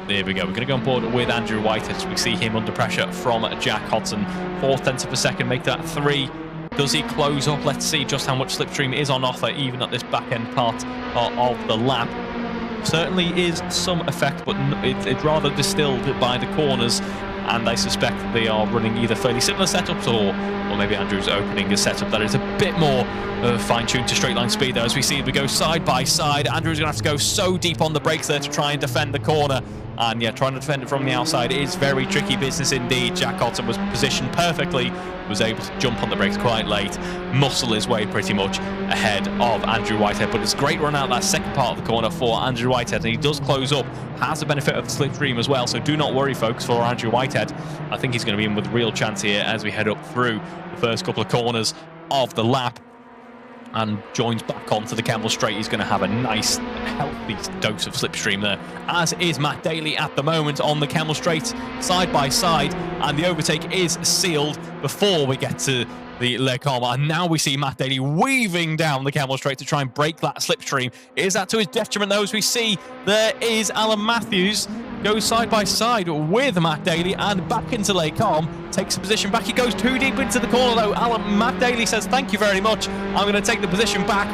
There we go. We're going to go on board with Andrew Whitehead. We see him under pressure from Jack Hodson. 4 tenths of a second, make that 3. Does he close up? Let's see just how much slipstream is on offer, even at this back end part of the lap. Certainly is some effect, but it's rather distilled by the corners. and I suspect they are running either fairly similar setups or maybe Andrew's opening a setup that is a bit more fine-tuned to straight line speed, though. As we see, we go side by side. Andrew's going to have to go so deep on the brakes there to try and defend the corner. And yeah, trying to defend it from the outside is very tricky business indeed. Jack Hodson was positioned perfectly, was able to jump on the brakes quite late, muscle his way pretty much ahead of Andrew Whitehead. But it's a great run out that second part of the corner for Andrew Whitehead, and he does close up, has the benefit of the slipstream as well. So do not worry, folks, for Andrew Whitehead. I think he's going to be in with a real chance here as we head up through the first couple of corners of the lap and joins back onto the Kemmel Straight. He's going to have a nice, healthy dose of slipstream there, as is Matt Daly at the moment on the Kemmel Straight, side by side, and the overtake is sealed before we get to the Les Combes. And now we see Matt Daly weaving down the Kemmel Straight to try and break that slipstream. Is that to his detriment, though? As we see, there is Alan Matthews, goes side by side with Matt Daly and back into Les Combes, takes a position back. He goes too deep into the corner, though. Matt Daly says, thank you very much, I'm going to take the position back.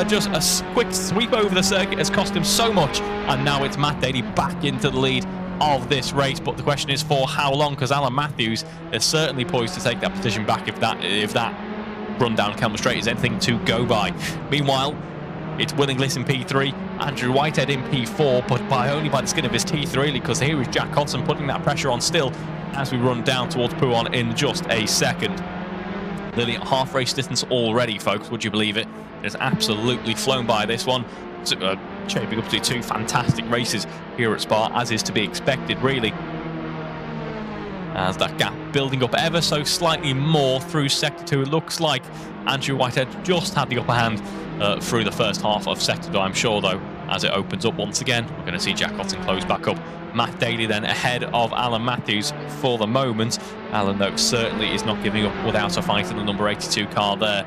Just a quick sweep over the circuit has cost him so much, and now it's Matt Daly back into the lead of this race. But the question is for how long, because Alan Matthews is certainly poised to take that position back if that run down Kemmel Straight is anything to go by. Meanwhile, it's Will Inglis in P3, Andrew Whitehead in P4, but only by the skin of his teeth, really, because here is Jack Hodson putting that pressure on still as we run down towards Pouhon in just a second. Nearly at half race distance already, folks, would you believe it? It's absolutely flown by this one. Shaping up to two fantastic races here at Spa, as is to be expected, really. As that gap building up ever so slightly more through Sector 2, it looks like Andrew Whitehead just had the upper hand through the first half of Sector 2, I'm sure, though, as it opens up once again. We're going to see Jack Hodson close back up. Matt Daly then ahead of Alan Matthews for the moment. Alan, though, certainly is not giving up without a fight in the number 82 car there.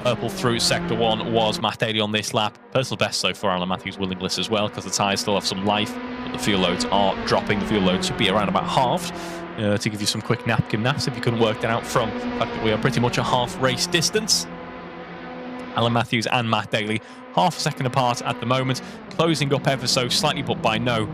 Purple through Sector 1 was Matt Daly on this lap. Personal best so for Alan Matthews, Will Inglis as well, because the tyres still have some life, but the fuel loads are dropping. The fuel load should be around about halved. To give you some quick napkin naps, if you couldn't work that out from the fact that we are pretty much a half race distance. Alan Matthews and Matt Daly, half a second apart at the moment, closing up ever so slightly, but by no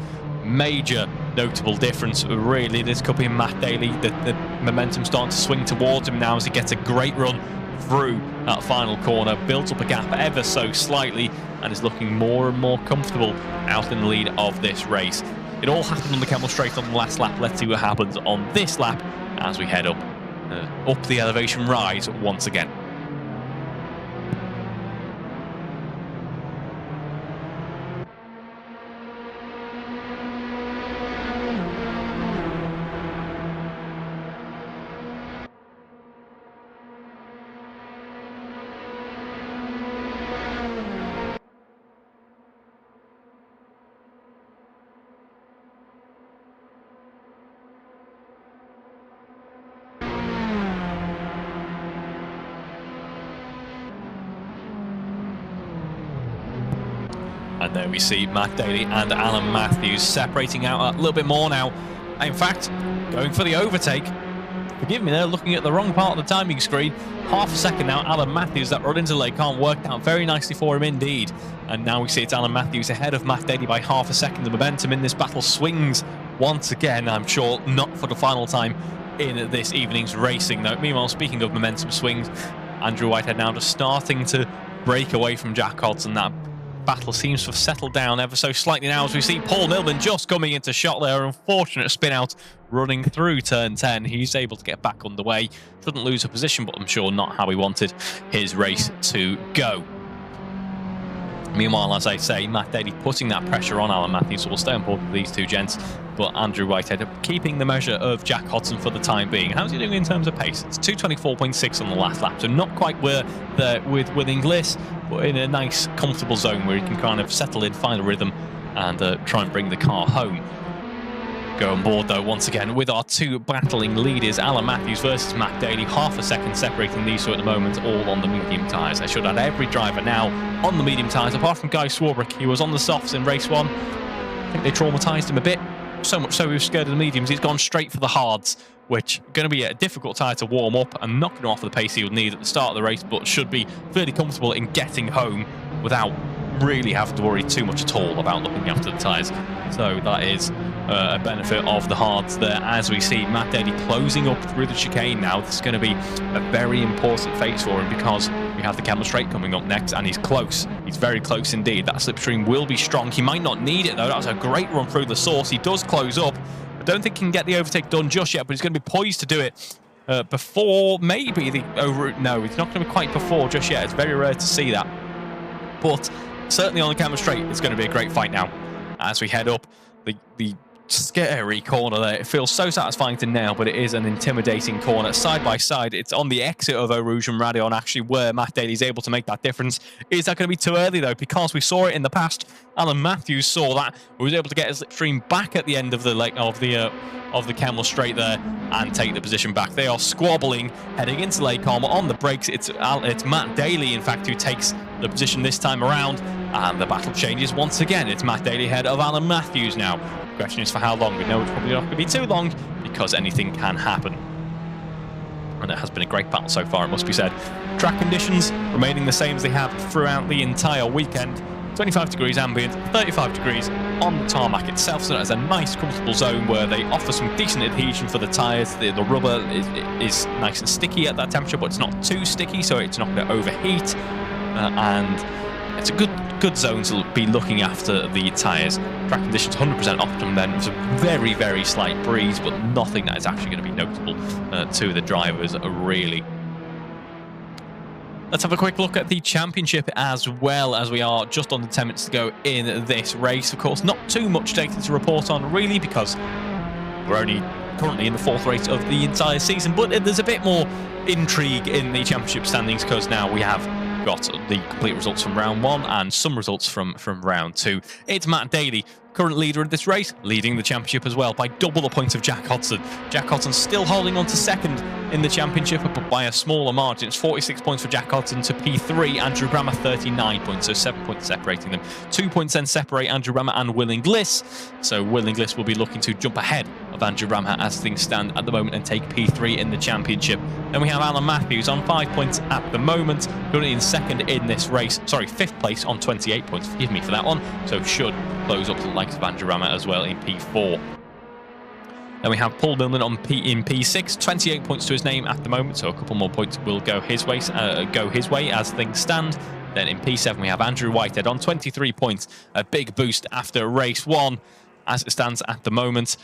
major notable difference, really. This could be Matt Daly. The momentum starting to swing towards him now as he gets a great run through that final corner, builds up a gap ever so slightly, and is looking more and more comfortable out in the lead of this race. It all happened on the Kemmel Straight on the last lap. Let's see what happens on this lap as we head up the elevation rise once again. And there we see Matt Daly and Alan Matthews separating out a little bit more now. In fact, going for the overtake. Forgive me, they're looking at the wrong part of the timing screen. Half a second now, Alan Matthews, that run into Les Combes worked out very nicely for him indeed. And now we see it's Alan Matthews ahead of Matt Daly by half a second. The momentum in this battle swings once again, I'm sure not for the final time in this evening's racing, though. Meanwhile, speaking of momentum swings, Andrew Whitehead now just starting to break away from Jack Hodson. That battle seems to have settled down ever so slightly now as we see Paul Millman just coming into shot there. Unfortunate spin out running through turn 10. He's able to get back underway. Shouldn't lose a position, but I'm sure not how he wanted his race to go. Meanwhile, as I say, Matt Daly putting that pressure on Alan Matthews, so we'll stay on board with these two gents. But Andrew Whitehead keeping the measure of Jack Hodson for the time being. How's he doing in terms of pace? It's 2:24.6 on the last lap, so not quite where with Inglis, but in a nice, comfortable zone where he can kind of settle in, find a rhythm, and try and bring the car home. Go on board, though, once again, with our two battling leaders, Alan Matthews versus Matt Daly. Half a second separating these two at the moment, all on the medium tyres. I should add every driver now on the medium tyres, apart from Guy Swarbrick. He was on the softs in race 1. I think they traumatised him a bit. So much so he was scared of the mediums. He's gone straight for the hards, which are going to be a difficult tyre to warm up and not going to offer the pace he would need at the start of the race, but should be fairly comfortable in getting home without really have to worry too much at all about looking after the tyres. So that is a benefit of the hards there, as we see Matt Daly closing up through the chicane now. This is going to be a very important phase for him, because we have the Camel Straight coming up next, and he's close. He's very close indeed. That slipstream will be strong. He might not need it though. That was a great run through the source. He does close up. I don't think he can get the overtake done just yet, but he's going to be poised to do it before maybe the over. No, it's not going to be quite before just yet. It's very rare to see that, but certainly on the Camel Straight, it's going to be a great fight now as we head up the scary corner there. It feels so satisfying to nail, but it is an intimidating corner. Side by side, it's on the exit of Eau Rouge and Radion, actually, where Matt Daly's able to make that difference. Is that going to be too early though? Because we saw it in the past. Alan Matthews saw that. He was able to get his slipstream back at the end of the Camel Straight there and take the position back. They are squabbling heading into Lake Como on the brakes. It's Matt Daly, in fact, who takes the position this time around, and the battle changes once again. It's Matt Daly ahead of Alan Matthews now. The question is for how long. We know it's probably not going to be too long, because anything can happen. And it has been a great battle so far, it must be said. Track conditions remaining the same as they have throughout the entire weekend. 25 degrees ambient, 35 degrees on the tarmac itself, so that is a nice comfortable zone where they offer some decent adhesion for the tyres. The rubber is nice and sticky at that temperature, but it's not too sticky, so it's not going to overheat. And it's a good zone to be looking after the tyres. Track conditions 100% optimum then. It's a very, very slight breeze, but nothing that is actually going to be noticeable to the drivers, really. Let's have a quick look at the championship as well, as we are just under 10 minutes to go in this race. Of course, not too much data to report on, really, because we're only currently in the 4th race of the entire season, but there's a bit more intrigue in the championship standings, because now we have got the complete results from round 1 and some results from round 2. It's Matt Daly, current leader of this race, leading the championship as well by double the points of Jack Hodson. Jack Hodson still holding on to 2nd in the championship, but by a smaller margin. It's 46 points for Jack Hodson to P3. Andrew Brammer 39 points, so 7 points separating them. 2 points then separate Andrew Brammer and Will Inglis. So Will Inglis will be looking to jump ahead of Andrew Brammer as things stand at the moment and take P3 in the championship. Then we have Alan Matthews on 5 points at the moment, currently in 2nd in this race. Sorry, 5th place on 28 points. Forgive me for that one. So should close up to the likes of Andrew Brammer as well in P4. Then we have Paul Milman in P6, 28 points to his name at the moment, so a couple more points will go his way as things stand. Then in P7 we have Andrew Whitehead on 23 points, a big boost after race 1 as it stands at the moment.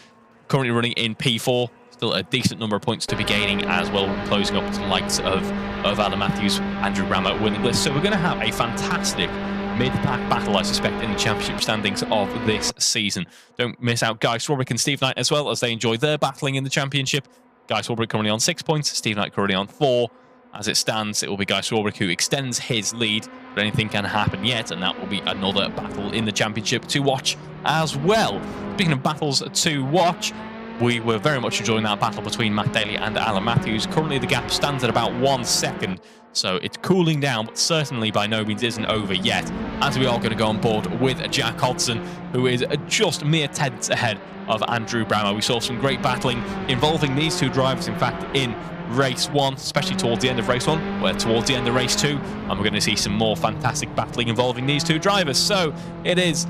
Currently running in P4, still a decent number of points to be gaining as well, closing up to the likes of Alan Matthews, Andrew Brammer, Will Inglis. So we're going to have a fantastic mid-pack battle, I suspect, in the championship standings of this season. Don't miss out Guy Swarbrick and Steve Knight as well, as they enjoy their battling in the championship. Guy Swarbrick currently on 6 points, Steve Knight currently on 4. As it stands, it will be Guy Swarbrick who extends his lead, but anything can happen yet, and that will be another battle in the championship to watch as well. Speaking of battles to watch, we were very much enjoying that battle between Matt Daly and Alan Matthews. Currently the gap stands at about 1 second, so it's cooling down, but certainly by no means isn't over yet, as we are going to go on board with Jack Hodson, who is just mere tenths ahead of Andrew Brammer. We saw some great battling involving these two drivers, in fact, in race 1, especially towards the end of race 1, where towards the end of race 2, and we're going to see some more fantastic battling involving these two drivers. So it is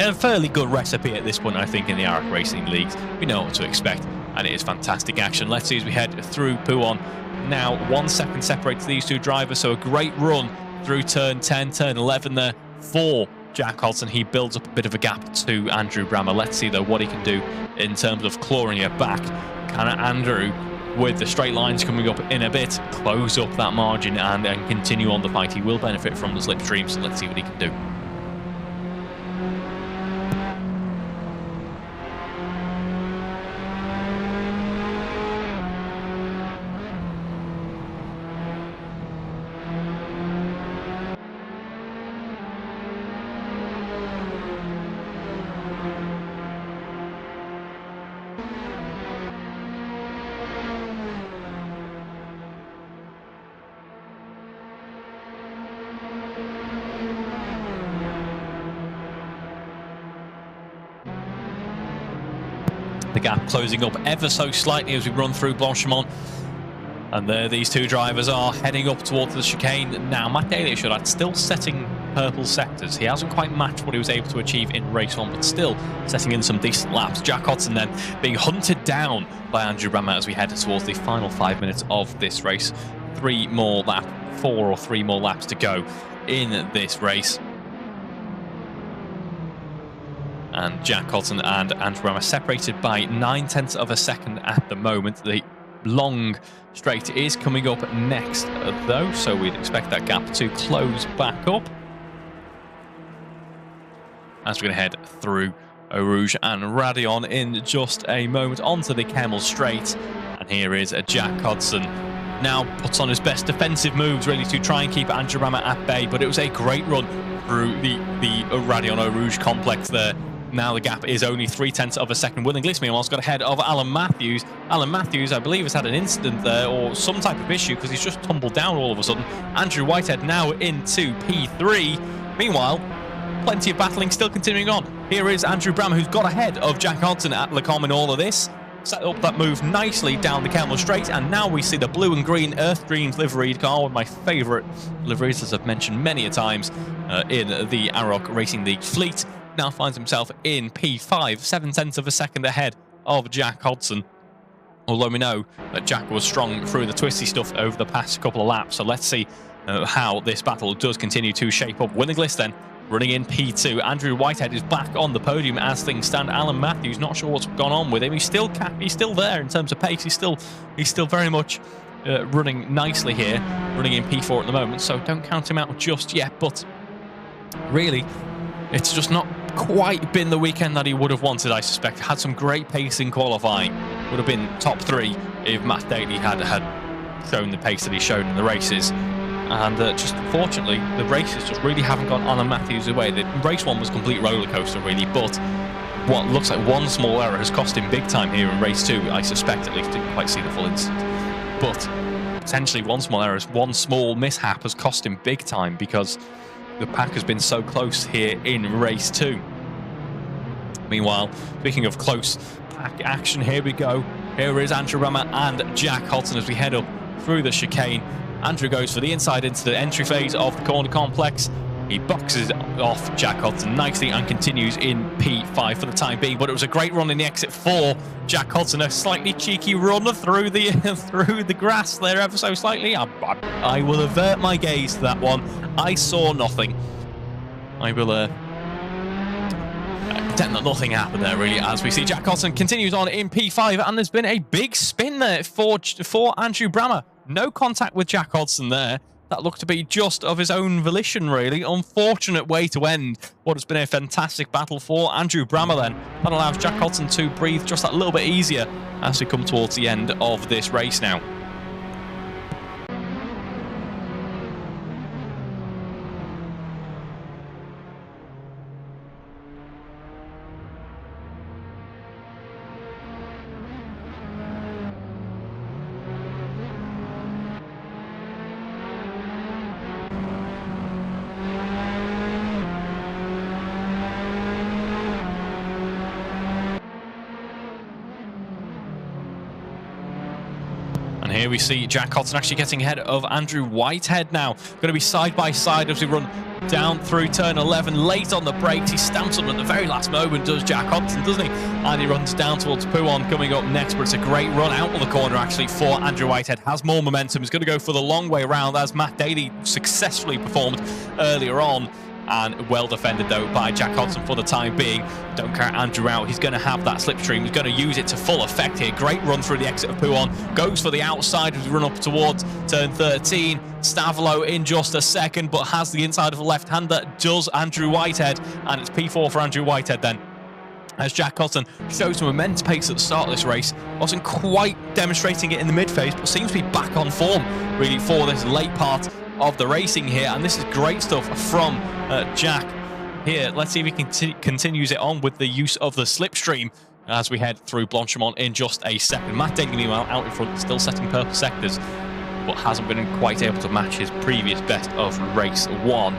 a fairly good recipe at this point, I think, in the AROC Racing Leagues. We know what to expect, and it is fantastic action. Let's see as we head through Pouhon. Now 1 second separates these two drivers, so a great run through turn 10, turn 11 there for Jack Hodson. He builds up a bit of a gap to Andrew Brammer. Let's see though what he can do in terms of clawing it back. Can Andrew, with the straight lines coming up in a bit, close up that margin and continue on the fight? He will benefit from the slipstream, so let's see what he can do. The gap closing up ever so slightly as we run through Blanchimont. And there these two drivers are heading up towards the chicane. Now, Matt Daly should add still setting purple sectors. He hasn't quite matched what he was able to achieve in race 1, but still setting in some decent laps. Jack Hodson then being hunted down by Andrew Brammer as we head towards the final 5 minutes of this race. 4 or 3 more laps to go in this race. And Jack Hodson and Andrew Brammer separated by 9/10 of a second at the moment. The long straight is coming up next though, so we'd expect that gap to close back up as we're going to head through Eau Rouge and Raidillon in just a moment onto the Kemmel Straight. And here is Jack Hodson. Now puts on his best defensive moves really to try and keep Andrew Brammer at bay, but it was a great run through the Raidillon Eau Rouge complex there. Now the gap is only 3/10 of a second. Will Inglis, meanwhile, has got ahead of Alan Matthews. Alan Matthews, I believe, has had an incident there or some type of issue because he's just tumbled down all of a sudden. Andrew Whitehead now into P3. Meanwhile, plenty of battling still continuing on. Here is Andrew Brammer, who's got ahead of Jack Hodson at Le Combe in all of this. Set up that move nicely down the Kemmel Straight, and now we see the blue and green, earth green liveried car, one of my favourite liveries, as I've mentioned many a times in the AROC Racing League fleet. Now finds himself in P5, 7/10 of a second ahead of Jack Hodson. Although we know that Jack was strong through the twisty stuff over the past couple of laps, so let's see how this battle does continue to shape up. Will Inglis then running in P2. Andrew Whitehead is back on the podium as things stand. Alan Matthews, not sure what's gone on with him. He's still there in terms of pace. He's still very much running nicely here, running in P4 at the moment, so don't count him out just yet. But really, it's just not quite been the weekend that he would have wanted, I suspect. Had some great pace in qualifying. Would have been top 3 if Matt Daly had shown the pace that he's shown in the races. And just fortunately, the races just really haven't gone Alan Matthews' way. The race 1 was a complete roller coaster, really, but what looks like one small error has cost him big time here in race 2. I suspect, at least, didn't quite see the full incident. But potentially one small error, one small mishap has cost him big time because the pack has been so close here in race 2. Meanwhile, speaking of close pack action, here we go. Here is Andrew Brammer and Jack Hodson as we head up through the chicane. Andrew goes for the inside into the entry phase of the corner complex. He boxes off Jack Hodson nicely and continues in P5 for the time being. But it was a great run in the exit 4. Jack Hodson, a slightly cheeky run through the grass there ever so slightly. I will avert my gaze to that one. I saw nothing. I will pretend that nothing happened there, really, as we see Jack Hodson continues on in P5, and there's been a big spin there for Andrew Brammer. No contact with Jack Hodson there. That looked to be just of his own volition, really. Unfortunate way to end what has been a fantastic battle for Andrew Brammer then. That allows Jack Hodson to breathe just that little bit easier as we come towards the end of this race now. And here we see Jack Hodson actually getting ahead of Andrew Whitehead now. Going to be side by side as we run down through turn 11. Late on the brakes, he stamps on at the very last moment, does Jack Hodson, doesn't he? And he runs down towards Pouon coming up next, but it's a great run out of the corner actually for Andrew Whitehead. Has more momentum. He's going to go for the long way around as Matt Daly successfully performed earlier on. And well defended, though, by Jack Hodson for the time being. Don't count Andrew out. He's going to have that slipstream. He's going to use it to full effect here. Great run through the exit of Pouon. Goes for the outside as we run up towards turn 13. Stavelo in just a second, but has the inside of the left-hander. Does Andrew Whitehead. And it's P4 for Andrew Whitehead then, as Jack Hodson shows some immense pace at the start of this race. Wasn't quite demonstrating it in the mid-phase, but seems to be back on form, really, for this late part of the racing here. And this is great stuff from Jack here. Let's see if he continues it on with the use of the slipstream as we head through Blanchimont in just a second. Matt Daly, meanwhile, out in front, still setting purple sectors, but hasn't been quite able to match his previous best of race 1.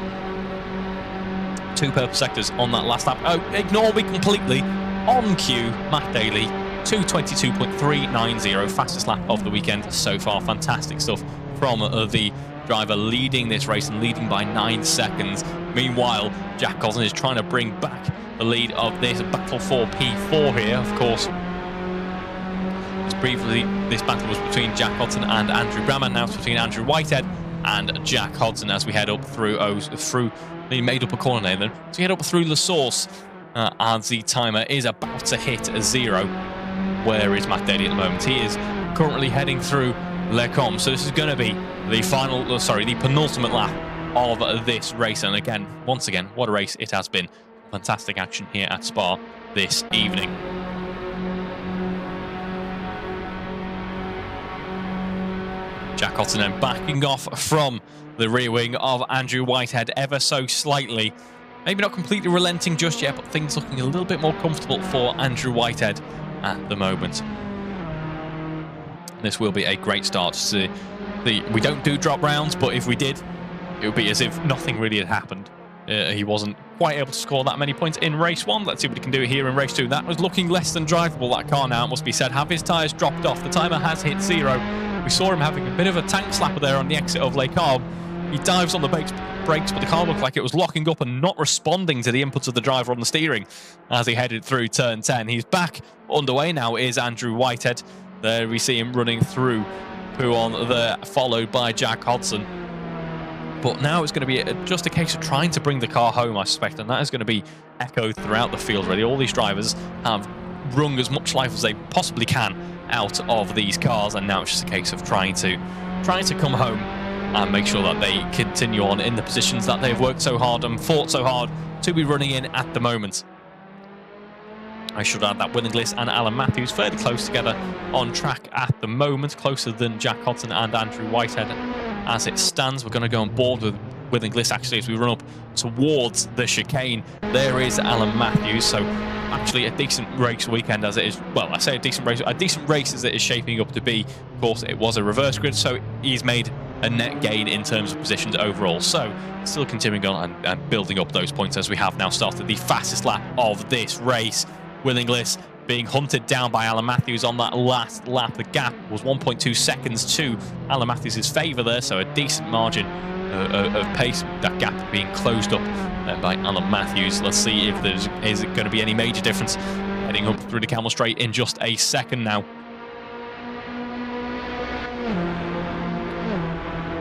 2 purple sectors on that last lap. Oh, ignore me completely. On cue, Matt Daly, 2:22.390, fastest lap of the weekend so far. Fantastic stuff from the driver leading this race and leading by 9 seconds. Meanwhile, Jack Hodson is trying to bring back the lead of this battle for P4 here. Of course, briefly, this battle was between Jack Hodson and Andrew Bramman. Now it's between Andrew Whitehead and Jack Hodson as we head up through they made up a corner there then. So we head up through La Source as the timer is about to hit 0. Where is Matt Daly at the moment? He is currently heading through Les Combes. So this is going to be the the penultimate lap of this race. And again, once again, what a race it has been. Fantastic action here at Spa this evening. Jack Hodson then backing off from the rear wing of Andrew Whitehead ever so slightly. Maybe not completely relenting just yet, but things looking a little bit more comfortable for Andrew Whitehead at the moment. This will be a great start to see. We don't do drop rounds, but if we did, it would be as if nothing really had happened. He wasn't quite able to score that many points in race 1. Let's see what he can do here in race 2. That was looking less than drivable, that car now, it must be said. Have his tyres dropped off? The timer has hit 0. We saw him having a bit of a tank slapper there on the exit of Les Combes. He dives on the brakes, but the car looked like it was locking up and not responding to the inputs of the driver on the steering as he headed through turn 10. He's back underway now, is Andrew Whitehead. There we see him running through Pouhon there, followed by Jack Hodson. But now it's going to be just a case of trying to bring the car home, I suspect, and that is going to be echoed throughout the field, really. All these drivers have wrung as much life as they possibly can out of these cars, and now it's just a case of trying to come home and make sure that they continue on in the positions that they've worked so hard and fought so hard to be running in at the moment. I should add that Will Inglis and Alan Matthews fairly close together on track at the moment, closer than Jack Hodson and Andrew Whitehead. As it stands, we're going to go on board with Will Inglis actually as we run up towards the chicane. There is Alan Matthews, so actually a decent race weekend as it is. Well, I say a decent race as it is shaping up to be. Of course, it was a reverse grid, so he's made a net gain in terms of positions overall. So still continuing on and building up those points as we have now started the fastest lap of this race. Will Inglis being hunted down by Alan Matthews on that last lap. The gap was 1.2 seconds to Alan Matthews' favour there, so a decent margin of pace. That gap being closed up by Alan Matthews. Let's see if is going to be any major difference heading up through the Camel Straight in just a second now.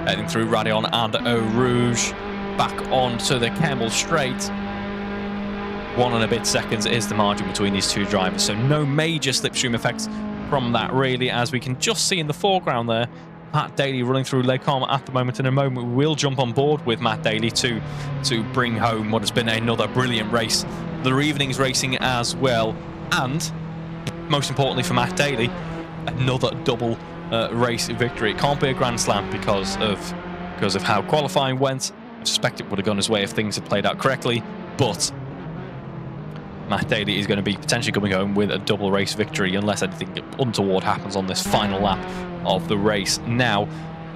Heading through Radion and Eau Rouge, back onto the Camel Straight. 1 and a bit seconds is the margin between these two drivers, so no major slipstream effects from that really, as we can just see in the foreground there, Matt Daly running through Les Combes at the moment. In a moment, we'll jump on board with Matt Daly to bring home what has been another brilliant race. The evening's racing as well, and most importantly for Matt Daly, another double race victory. It can't be a Grand Slam because of how qualifying went. I suspect it would have gone his way if things had played out correctly, but Matt Daly is going to be potentially coming home with a double race victory unless anything untoward happens on this final lap of the race. Now,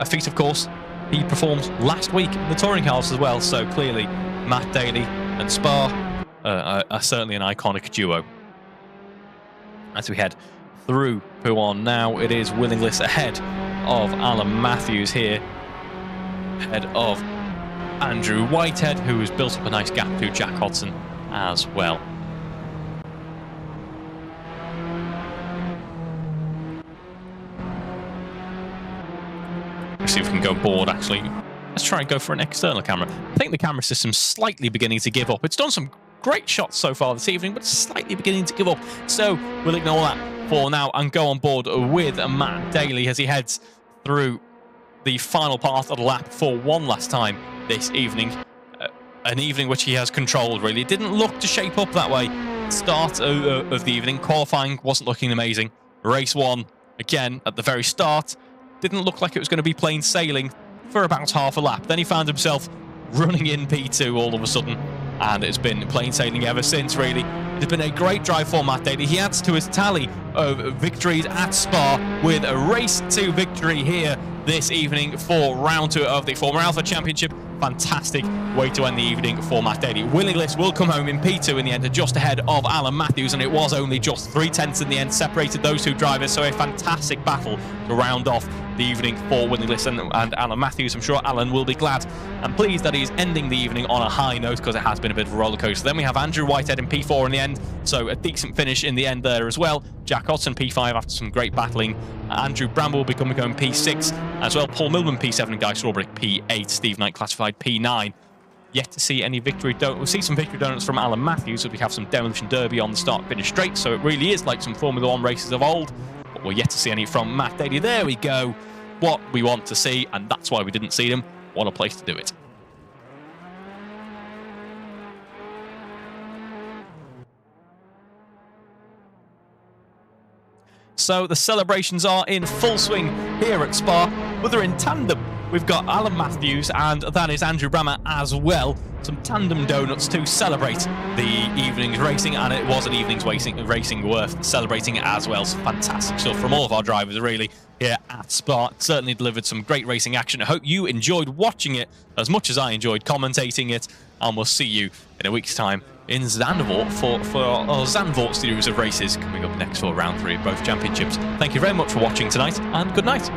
a feat, of course, he performed last week in the touring cars as well, so clearly Matt Daly and Spa are certainly an iconic duo. As we head through Pouhon now, it is Will Inglis ahead of Alan Matthews here, ahead of Andrew Whitehead, who has built up a nice gap to Jack Hodson as well. See if we can go board actually. Let's try and go for an external camera. I think the camera system's slightly beginning to give up. It's done some great shots so far this evening, but it's slightly beginning to give up. So we'll ignore that for now and go on board with Matt Daly as he heads through the final part of the lap for one last time this evening. An evening which he has controlled, really. It didn't look to shape up that way. Start of the evening, qualifying wasn't looking amazing. Race 1, again, at the very start, didn't look like it was going to be plain sailing for about half a lap. Then he found himself running in P2 all of a sudden, and it's been plain sailing ever since, really. It's been a great drive for Matt Daly. He adds to his tally of victories at Spa with a race 2 victory here this evening for round 2 of the Formula Alpha Championship. Fantastic way to end the evening for Matt Daly. Will Inglis will come home in P2 in the end, just ahead of Alan Matthews, and it was only just 3/10 in the end separated those two drivers, so a fantastic battle to round off the evening for Willie Lisson and Alan Matthews. I'm sure Alan will be glad and pleased that he's ending the evening on a high note, because it has been a bit of a roller coaster. Then we have Andrew Whitehead in P4 in the end, so a decent finish in the end there as well. Jack Hodson P5 after some great battling. Andrew Bramble becoming P6 as well. Paul Millman P7 and Guy Strawberry P8. Steve Knight classified P9. Yet to see any victory. We'll see some victory donuts from Alan Matthews, as we have some Demolition Derby on the start-finish straight, so it really is like some Formula 1 races of old. But we're yet to see any from Matt Daly. There we go. What we want to see, and that's why we didn't see them. What a place to do it. So the celebrations are in full swing here at Spa, but they're in tandem. We've got Alan Matthews, and that is Andrew Brammer as well. Some tandem donuts to celebrate the evening's racing, and it was an evening's racing worth celebrating as well. So fantastic stuff from all of our drivers, really, here at Spa. It certainly delivered some great racing action. I hope you enjoyed watching it as much as I enjoyed commentating it, and we'll see you in a week's time in Zandvoort for our Zandvoort series of races coming up next for round 3 of both championships. Thank you very much for watching tonight, and good night.